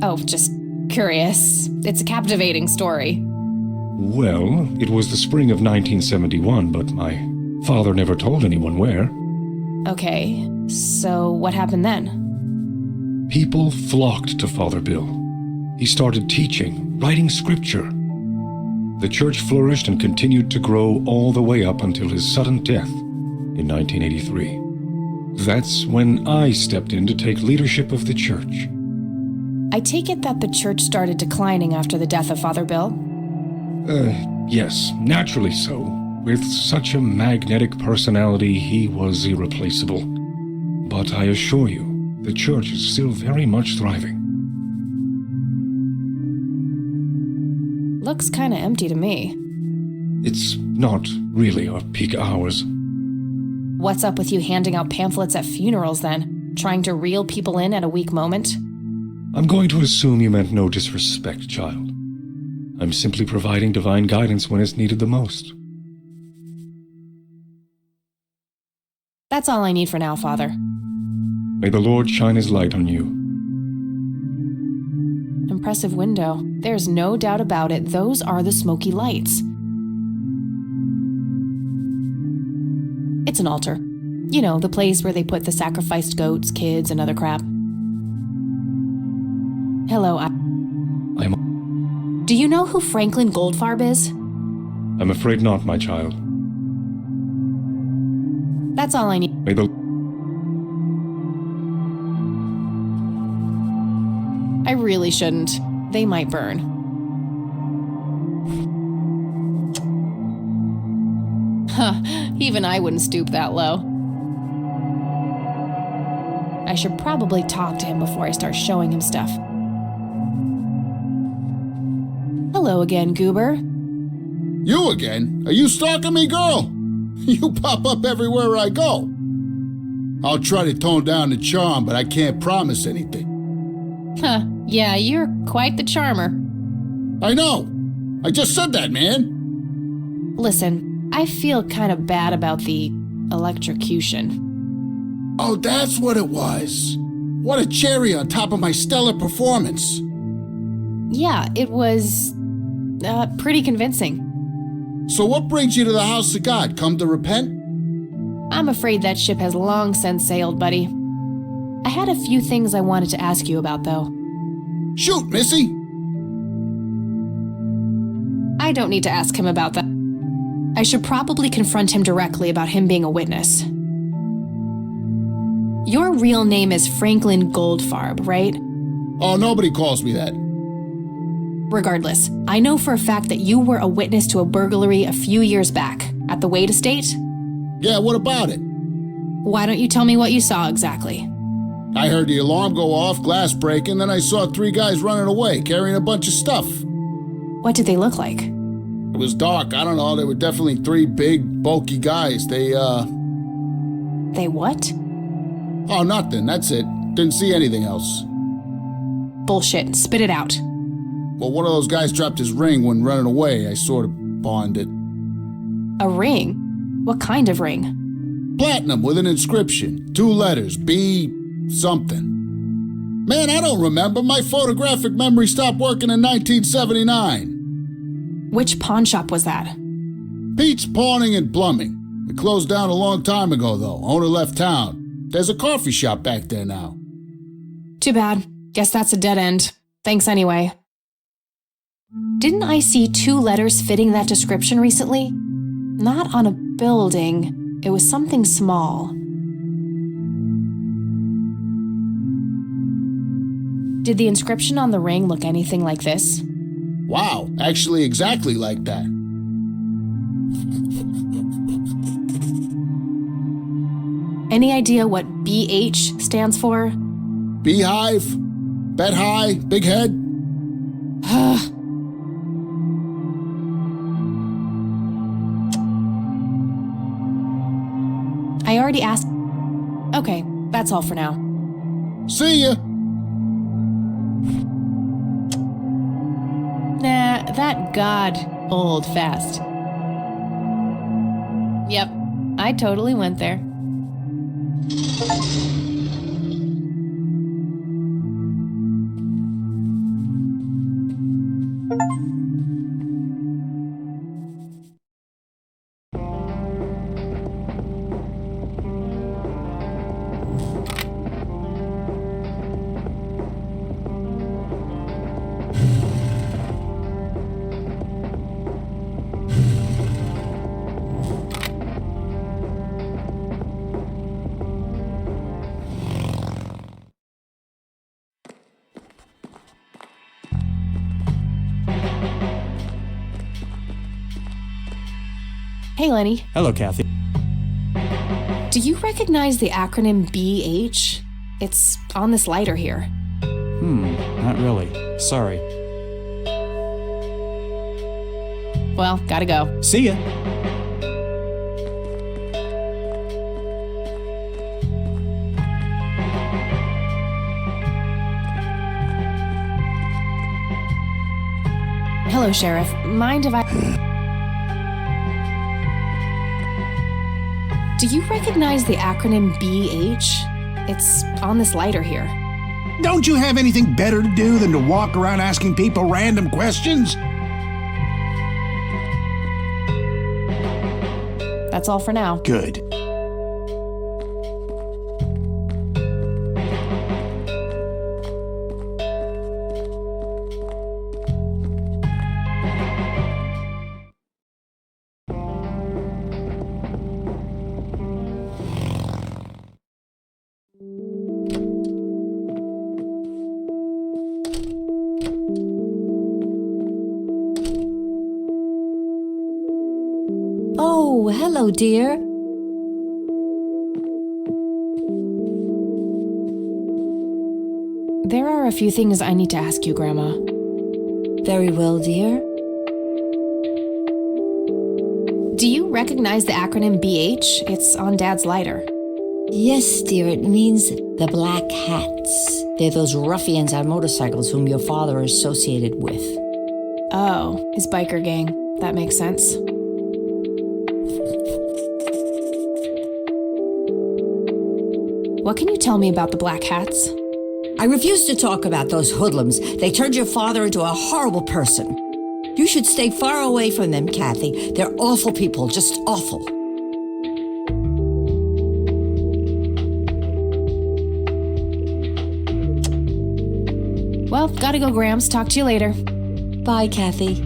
Oh, just curious. It's a captivating story. Well, it was the spring of 1971, but my father never told anyone where. Okay, so what happened then? People flocked to Father Bill. He started teaching, writing scripture. The church flourished and continued to grow all the way up until his sudden death in 1983. That's when I stepped in to take leadership of the church. I take it that the church started declining after the death of Father Bill? Yes, naturally so. With such a magnetic personality, he was irreplaceable. But I assure you, the church is still very much thriving. Looks kinda empty to me. It's not really our peak hours. What's up with you handing out pamphlets at funerals then? Trying to reel people in at a weak moment? I'm going to assume you meant no disrespect, child. I'm simply providing divine guidance when it's needed the most. That's all I need for now, Father. May the Lord shine his light on you. Impressive window. There's no doubt about it. Those are the smoky lights. It's an altar. You know, the place where they put the sacrificed goats, kids, and other crap. Hello, Do you know who Franklin Goldfarb is? I'm afraid not, my child. That's all I need. May the... I really shouldn't. They might burn. Huh, even I wouldn't stoop that low. I should probably talk to him before I start showing him stuff. Hello, Hello again, Goober. You again? Are you stalking me, girl? You pop up everywhere I go. I'll try to tone down the charm, but I can't promise anything. Huh, yeah, you're quite the charmer. I know. I just said that, man. Listen, I feel kind of bad about the electrocution. Oh, that's what it was. What a cherry on top of my stellar performance. Yeah, it was pretty convincing. So what brings you to the house of God? Come to repent? I'm afraid that ship has long since sailed, buddy. I had a few things I wanted to ask you about, though. Shoot, Missy! I don't need to ask him about that. I should probably confront him directly about him being a witness. Your real name is Franklin Goldfarb, right? Oh, nobody calls me that. Regardless, I know for a fact that you were a witness to a burglary a few years back at the Wade estate. Yeah, what about it? Why don't you tell me what you saw exactly? I heard the alarm go off, glass breaking, then I saw 3 guys running away, carrying a bunch of stuff. What did they look like? It was dark, I don't know, they were definitely 3 big, bulky guys. They what? Oh, nothing, that's it. Didn't see anything else. Bullshit, spit it out. Well, one of those guys dropped his ring when running away. I sort of pawned it. A ring? What kind of ring? Platinum with an inscription. 2 letters, B something. Man, I don't remember. My photographic memory stopped working in 1979. Which pawn shop was that? Pete's Pawning and Plumbing. It closed down a long time ago, though. Owner left town. There's a coffee shop back there now. Too bad. Guess that's a dead end. Thanks anyway. Didn't I see 2 letters fitting that description recently? Not on a building. It was something small. Did the inscription on the ring look anything like this? Wow, actually exactly like that. Any idea what BH stands for? Beehive? Bet high? Big head? I already asked. Okay, that's all for now. See ya! Nah, that god old fast. Yep, I totally went there. Hey, Lenny. Hello, Kathy. Do you recognize the acronym BH? It's on this lighter here. Not really. Sorry. Well, gotta go. See ya. Hello, Sheriff. Mind if I... Do you recognize the acronym BH? It's on this lighter here. Don't you have anything better to do than to walk around asking people random questions? That's all for now. Good. Oh, hello, dear. There are a few things I need to ask you, Grandma. Very well, dear. Do you recognize the acronym BH? It's on Dad's lighter. Yes, dear, it means the Black Hats. They're those ruffians on motorcycles whom your father is associated with. Oh, his biker gang. That makes sense. What can you tell me about the Black Hats? I refuse to talk about those hoodlums. They turned your father into a horrible person. You should stay far away from them, Kathy. They're awful people, just awful. Well, gotta go, Grams. Talk to you later. Bye, Kathy.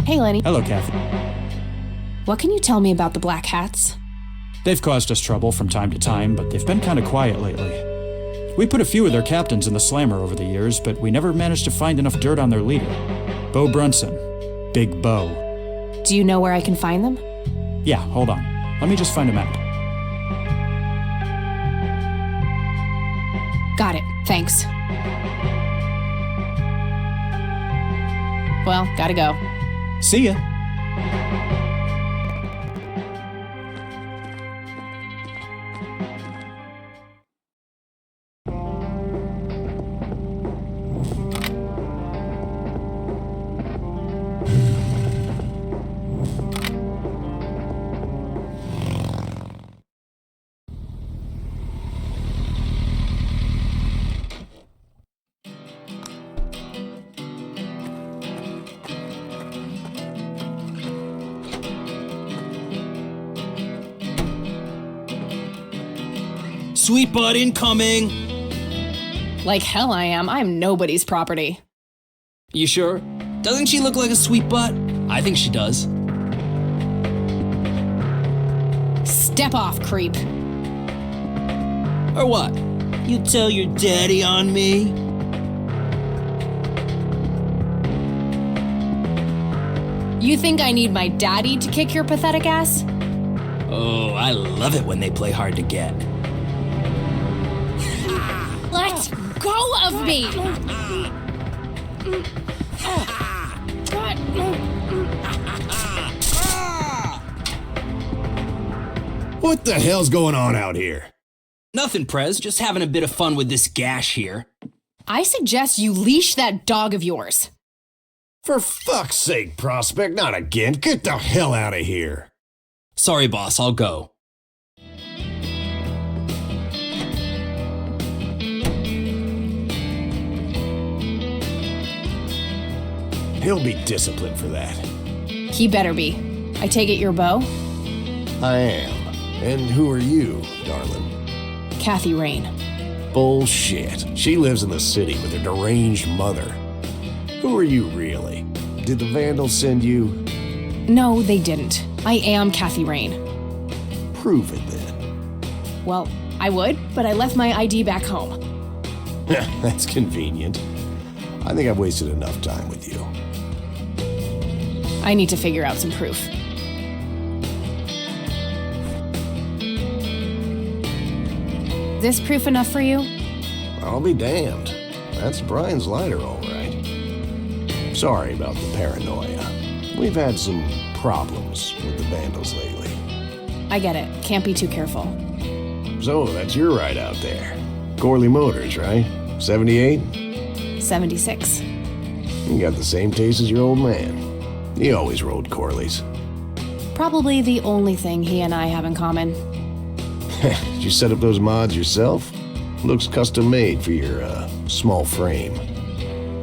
Hey, Lenny. Hello, Kathy. What can you tell me about the Black Hats? They've caused us trouble from time to time, but they've been kind of quiet lately. We put a few of their captains in the slammer over the years, but we never managed to find enough dirt on their leader. Bo Brunson. Big Bo. Do you know where I can find them? Yeah, hold on. Let me just find a map. Got it. Thanks. Well, gotta go. See ya. Sweet butt incoming! Like hell I am. I'm nobody's property. You sure? Doesn't she look like a sweet butt? I think she does. Step off, creep. Or what? You tell your daddy on me? You think I need my daddy to kick your pathetic ass? Oh, I love it when they play hard to get. Let go of me! What the hell's going on out here? Nothing, Prez. Just having a bit of fun with this gash here. I suggest you leash that dog of yours. For fuck's sake, Prospect, not again. Get the hell out of here. Sorry, boss. I'll go. He'll be disciplined for that. He better be. I take it you're Bo? I am. And who are you, darling? Kathy Rain. Bullshit. She lives in the city with her deranged mother. Who are you, really? Did the Vandals send you? No, they didn't. I am Kathy Rain. Prove it, then. Well, I would, but I left my ID back home. That's convenient. I think I've wasted enough time with you. I need to figure out some proof. This proof enough for you? I'll be damned. That's Brian's lighter, all right. Sorry about the paranoia. We've had some problems with the Vandals lately. I get it. Can't be too careful. So, that's your ride out there. Corley Motors, right? 78? 76. You got the same taste as your old man. He always rode Corleys. Probably the only thing he and I have in common. Did you set up those mods yourself? Looks custom made for your, small frame.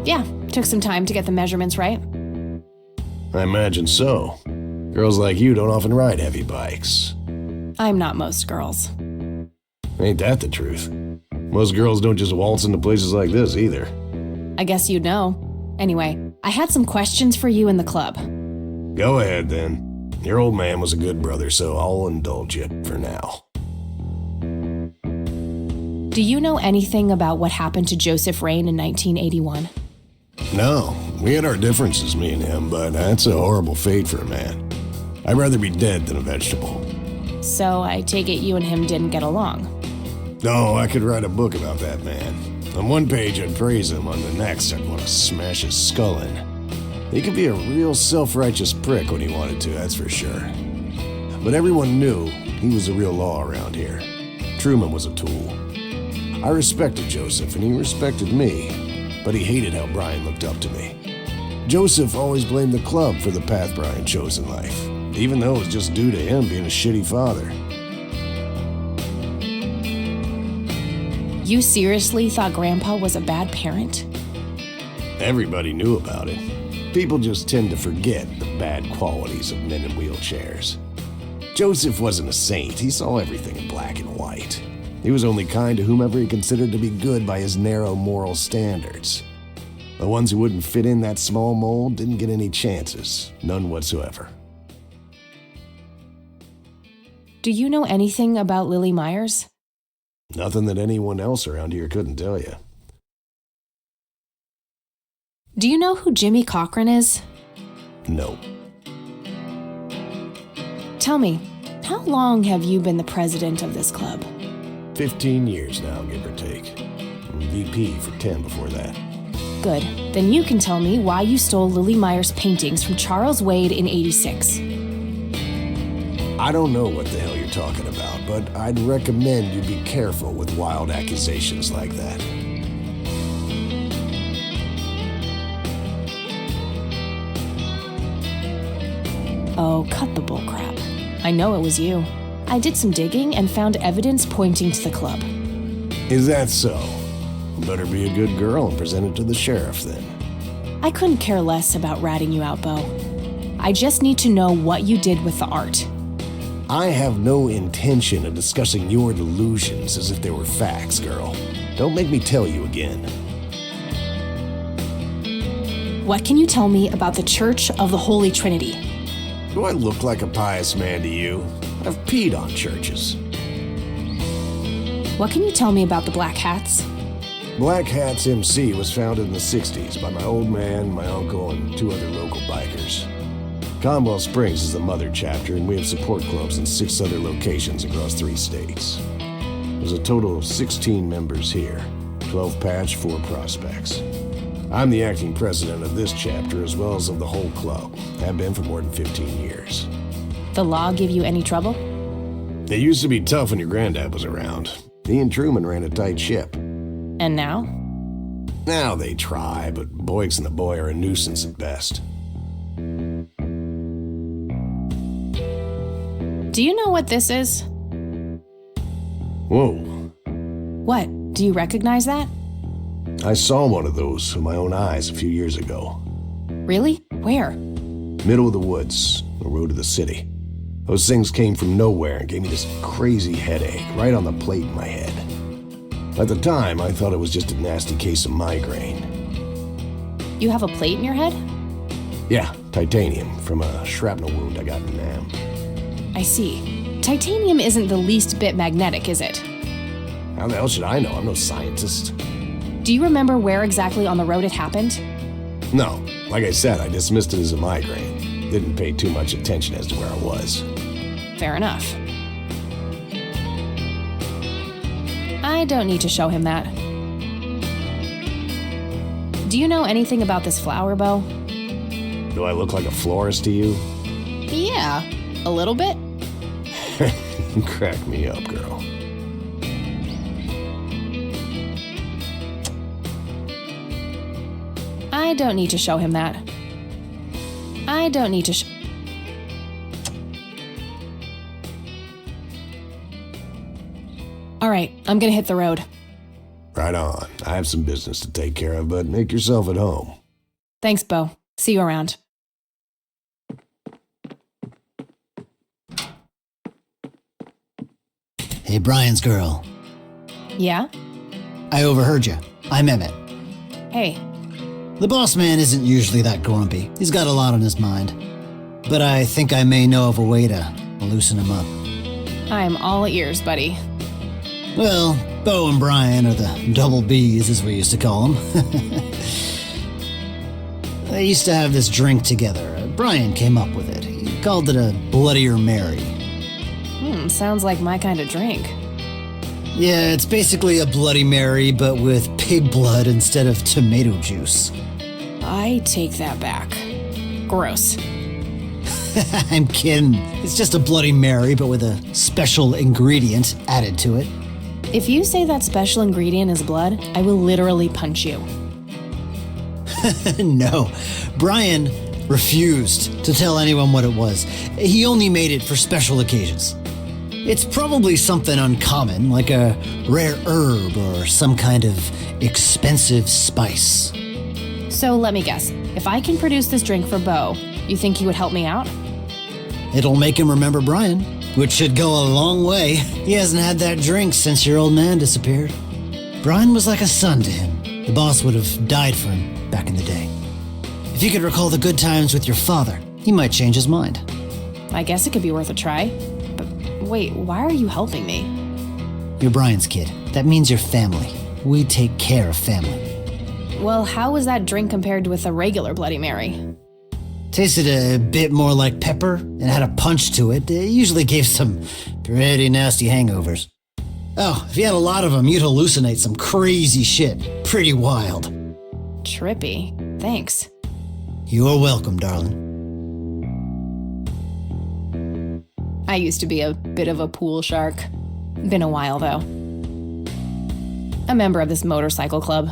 Yeah, took some time to get the measurements right. I imagine so. Girls like you don't often ride heavy bikes. I'm not most girls. Ain't that the truth? Most girls don't just waltz into places like this either. I guess you'd know. Anyway, I had some questions for you in the club. Go ahead, then. Your old man was a good brother, so I'll indulge you for now. Do you know anything about what happened to Joseph Rain in 1981? No, we had our differences, me and him, but that's a horrible fate for a man. I'd rather be dead than a vegetable. So I take it you and him didn't get along. No, I could write a book about that man. On one page I'd praise him, on the next I'd want to smash his skull in. He could be a real self-righteous prick when he wanted to, that's for sure. But everyone knew he was the real law around here. Truman was a tool. I respected Joseph, and he respected me, but he hated how Brian looked up to me. Joseph always blamed the club for the path Brian chose in life, even though it was just due to him being a shitty father. You seriously thought Grandpa was a bad parent? Everybody knew about it. People just tend to forget the bad qualities of men in wheelchairs. Joseph wasn't a saint. He saw everything in black and white. He was only kind to whomever he considered to be good by his narrow moral standards. The ones who wouldn't fit in that small mold didn't get any chances, none whatsoever. Do you know anything about Lily Myers? Nothing that anyone else around here couldn't tell you. Do you know who Jimmy Cochran is? No. Tell me, how long have you been the president of this club? 15 years now, give or take. VP for 10 before that. Good. Then you can tell me why you stole Lily Myers' paintings from Charles Wade in '86. I don't know what the hell you're talking about, but I'd recommend you be careful with wild accusations like that. Oh, cut the bullcrap. I know it was you. I did some digging and found evidence pointing to the club. Is that so? Better be a good girl and present it to the sheriff then. I couldn't care less about ratting you out, Bo. I just need to know what you did with the art. I have no intention of discussing your delusions as if they were facts, girl. Don't make me tell you again. What can you tell me about the Church of the Holy Trinity? Do I look like a pious man to you? I've peed on churches. What can you tell me about the Black Hats? Black Hats MC was founded in the 60s by my old man, my uncle, and 2 other local bikers. Conwell Springs is the mother chapter, and we have support clubs in 6 other locations across 3 states. There's a total of 16 members here, 12 patch, 4 prospects. I'm the acting president of this chapter as well as of the whole club. Have been for more than 15 years. The law give you any trouble? It used to be tough when your granddad was around. He and Truman ran a tight ship. And now? Now they try, but Boyks and the boy are a nuisance at best. Do you know what this is? Whoa. What? Do you recognize that? I saw one of those with my own eyes a few years ago. Really? Where? Middle of the woods, the road to the city. Those things came from nowhere and gave me this crazy headache right on the plate in my head. At the time, I thought it was just a nasty case of migraine. You have a plate in your head? Yeah, titanium from a shrapnel wound I got in Nam. I see. Titanium isn't the least bit magnetic, is it? How the hell should I know? I'm no scientist. Do you remember where exactly on the road it happened? No. Like I said, I dismissed it as a migraine. Didn't pay too much attention as to where I was. Fair enough. I don't need to show him that. Do you know anything about this flower, Bo? Do I look like a florist to you? Yeah, a little bit. Crack me up, girl. I don't need to show him that. I don't need to All right, I'm gonna hit the road. Right on. I have some business to take care of, but make yourself at home. Thanks, Bo. See you around. Hey, Brian's girl. Yeah? I overheard you. I'm Emmett. Hey. The boss man isn't usually that grumpy. He's got a lot on his mind. but I think I may know of a way to loosen him up. I'm all ears, buddy. Well, Bo and Brian are the double Bs, as we used to call them. They used to have this drink together. Brian came up with it. He called it a Bloodier Mary. Sounds like my kind of drink. Yeah, it's basically a Bloody Mary, but with pig blood instead of tomato juice. I take that back. Gross. I'm kidding. It's just a Bloody Mary, but with a special ingredient added to it. If you say that special ingredient is blood, I will literally punch you. No, Brian refused to tell anyone what it was. He only made it for special occasions. It's probably something uncommon, like a rare herb or some kind of expensive spice. So let me guess. If I can produce this drink for Bo, you think he would help me out? It'll make him remember Brian, which should go a long way. He hasn't had that drink since your old man disappeared. Brian was like a son to him. The boss would have died for him back in the day. If you could recall the good times with your father, he might change his mind. I guess it could be worth a try. But wait, why are you helping me? You're Brian's kid. That means you're family. We take care of family. Well, how was that drink compared with a regular Bloody Mary? Tasted a bit more like pepper and had a punch to it. It usually gave some pretty nasty hangovers. Oh, if you had a lot of them, you'd hallucinate some crazy shit. Pretty wild. Trippy. Thanks. You're welcome, darling. I used to be a bit of a pool shark. Been a while, though. A member of this motorcycle club.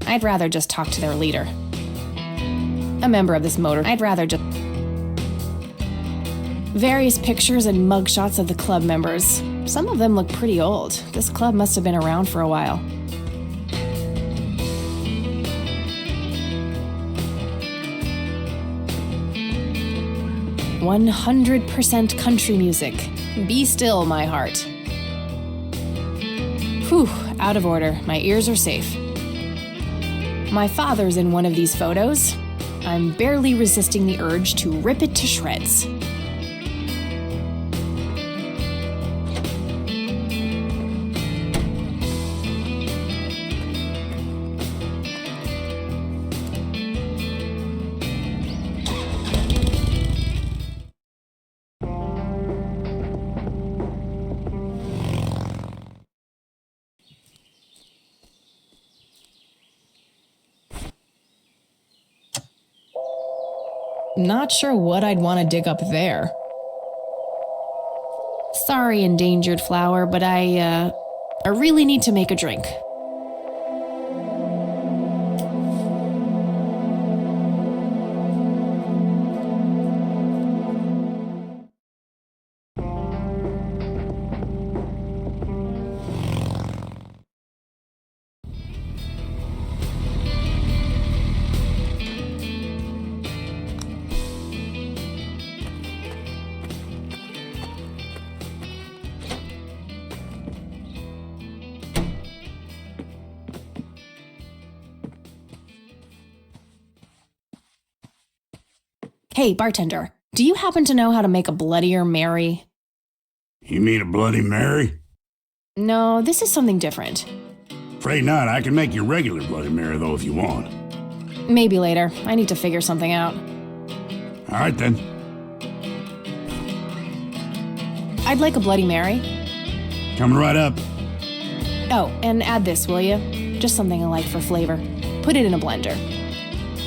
I'd rather just talk to their leader. Various pictures and mugshots of the club members. Some of them look pretty old. This club must have been around for a while. "100% country music. Be still, my heart." Whew, out of order. My ears are safe. My father's in one of these photos. I'm barely resisting the urge to rip it to shreds. Not sure what I'd want to dig up there. Sorry, endangered flower, but I really need to make a drink. Hey, bartender, do you happen to know how to make a Bloodier Mary? You mean a Bloody Mary? No, this is something different. Afraid not. I can make you regular Bloody Mary, though, if you want. Maybe later. I need to figure something out. All right, then. I'd like a Bloody Mary. Coming right up. Oh, and add this, will you? Just something I like for flavor. Put it in a blender.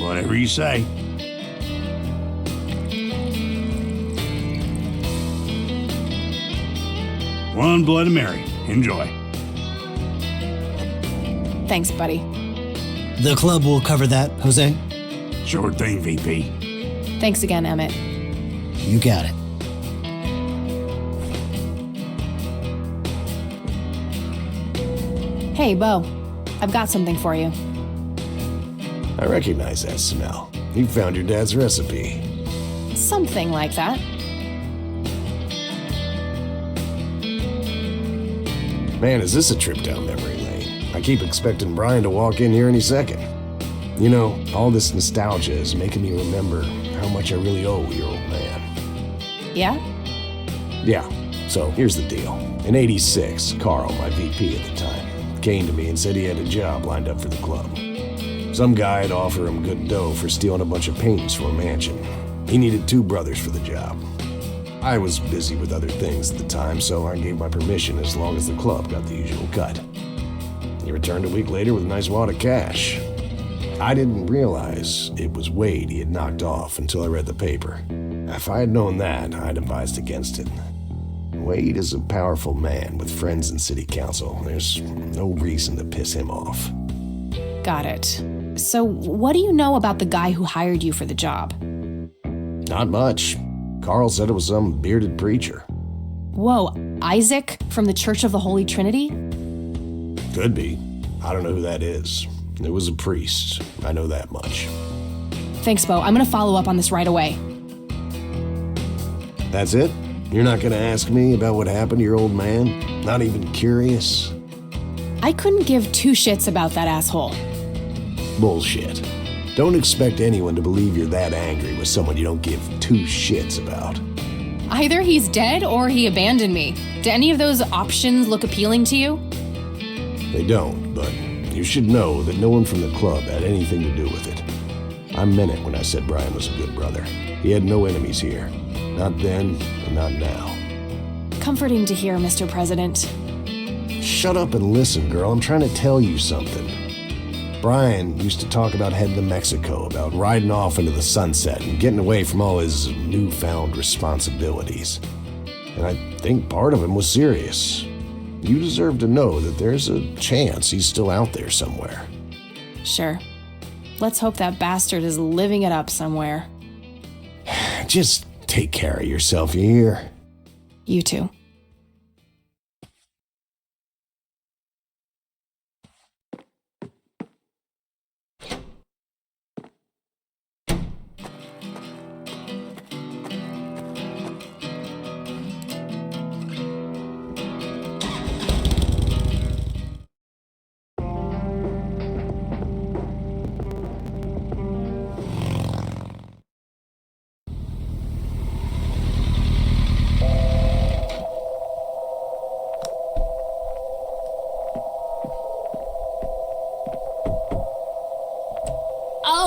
Whatever you say. One Bloody Mary. Enjoy. Thanks, buddy. The club will cover that, Jose? Sure thing, VP. Thanks again, Emmett. You got it. Hey, Bo. I've got something for you. I recognize that smell. You found your dad's recipe. Something like that. Man, is this a trip down memory lane. I keep expecting Brian to walk in here any second. You know, all this nostalgia is making me remember how much I really owe your old man. Yeah? Yeah, so here's the deal. In '86, Carl, my VP at the time, came to me and said he had a job lined up for the club. Some guy had offered him good dough for stealing a bunch of paintings from a mansion. He needed 2 brothers for the job. I was busy with other things at the time, so I gave my permission as long as the club got the usual cut. He returned a week later with a nice wad of cash. I didn't realize it was Wade he had knocked off until I read the paper. If I had known that, I'd advised against it. Wade is a powerful man with friends in city council. There's no reason to piss him off. Got it. So, what do you know about the guy who hired you for the job? Not much. Carl said it was some bearded preacher. Whoa, Isaac from the Church of the Holy Trinity? Could be. I don't know who that is. It was a priest. I know that much. Thanks, Bo. I'm gonna follow up on this right away. That's it? You're not gonna ask me about what happened to your old man? Not even curious? I couldn't give 2 shits about that asshole. Bullshit. Don't expect anyone to believe you're that angry with someone you don't give 2 shits about. Either he's dead or he abandoned me. Do any of those options look appealing to you? They don't, but you should know that no one from the club had anything to do with it. I meant it when I said Brian was a good brother. He had no enemies here. Not then, and not now. Comforting to hear, Mr. President. Shut up and listen, girl. I'm trying to tell you something. Brian used to talk about heading to Mexico, about riding off into the sunset and getting away from all his newfound responsibilities. And I think part of him was serious. You deserve to know that there's a chance he's still out there somewhere. Sure. Let's hope that bastard is living it up somewhere. Just take care of yourself, you hear? You too.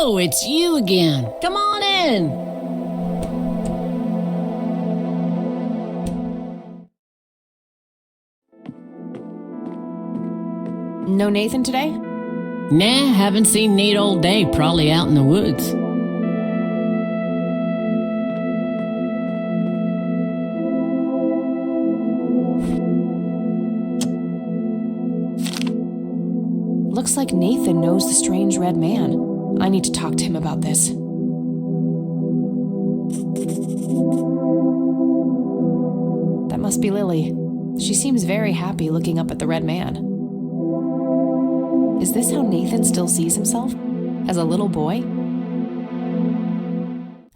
Oh, it's you again. Come on in. No Nathan today? Nah, haven't seen Nate all day, probably out in the woods. Looks like Nathan knows the strange red man. I need to talk to him about this. That must be Lily. She seems very happy looking up at the red man. Is this how Nathan still sees himself? As a little boy?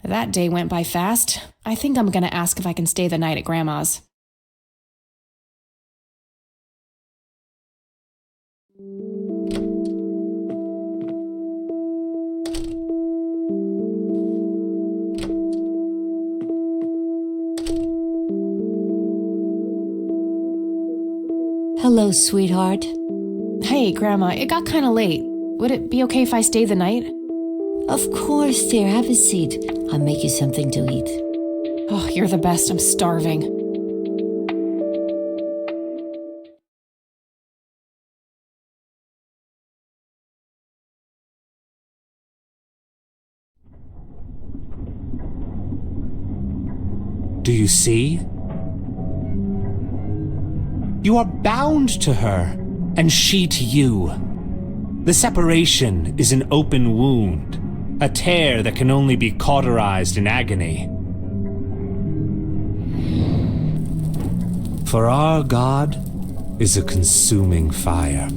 That day went by fast. I think I'm gonna ask if I can stay the night at Grandma's. Hello, sweetheart. Hey, Grandma, it got kinda late. Would it be okay if I stay the night? Of course, dear. Have a seat. I'll make you something to eat. Oh, you're the best. I'm starving. Do you see? You are bound to her, and she to you. The separation is an open wound, a tear that can only be cauterized in agony. For our God is a consuming fire.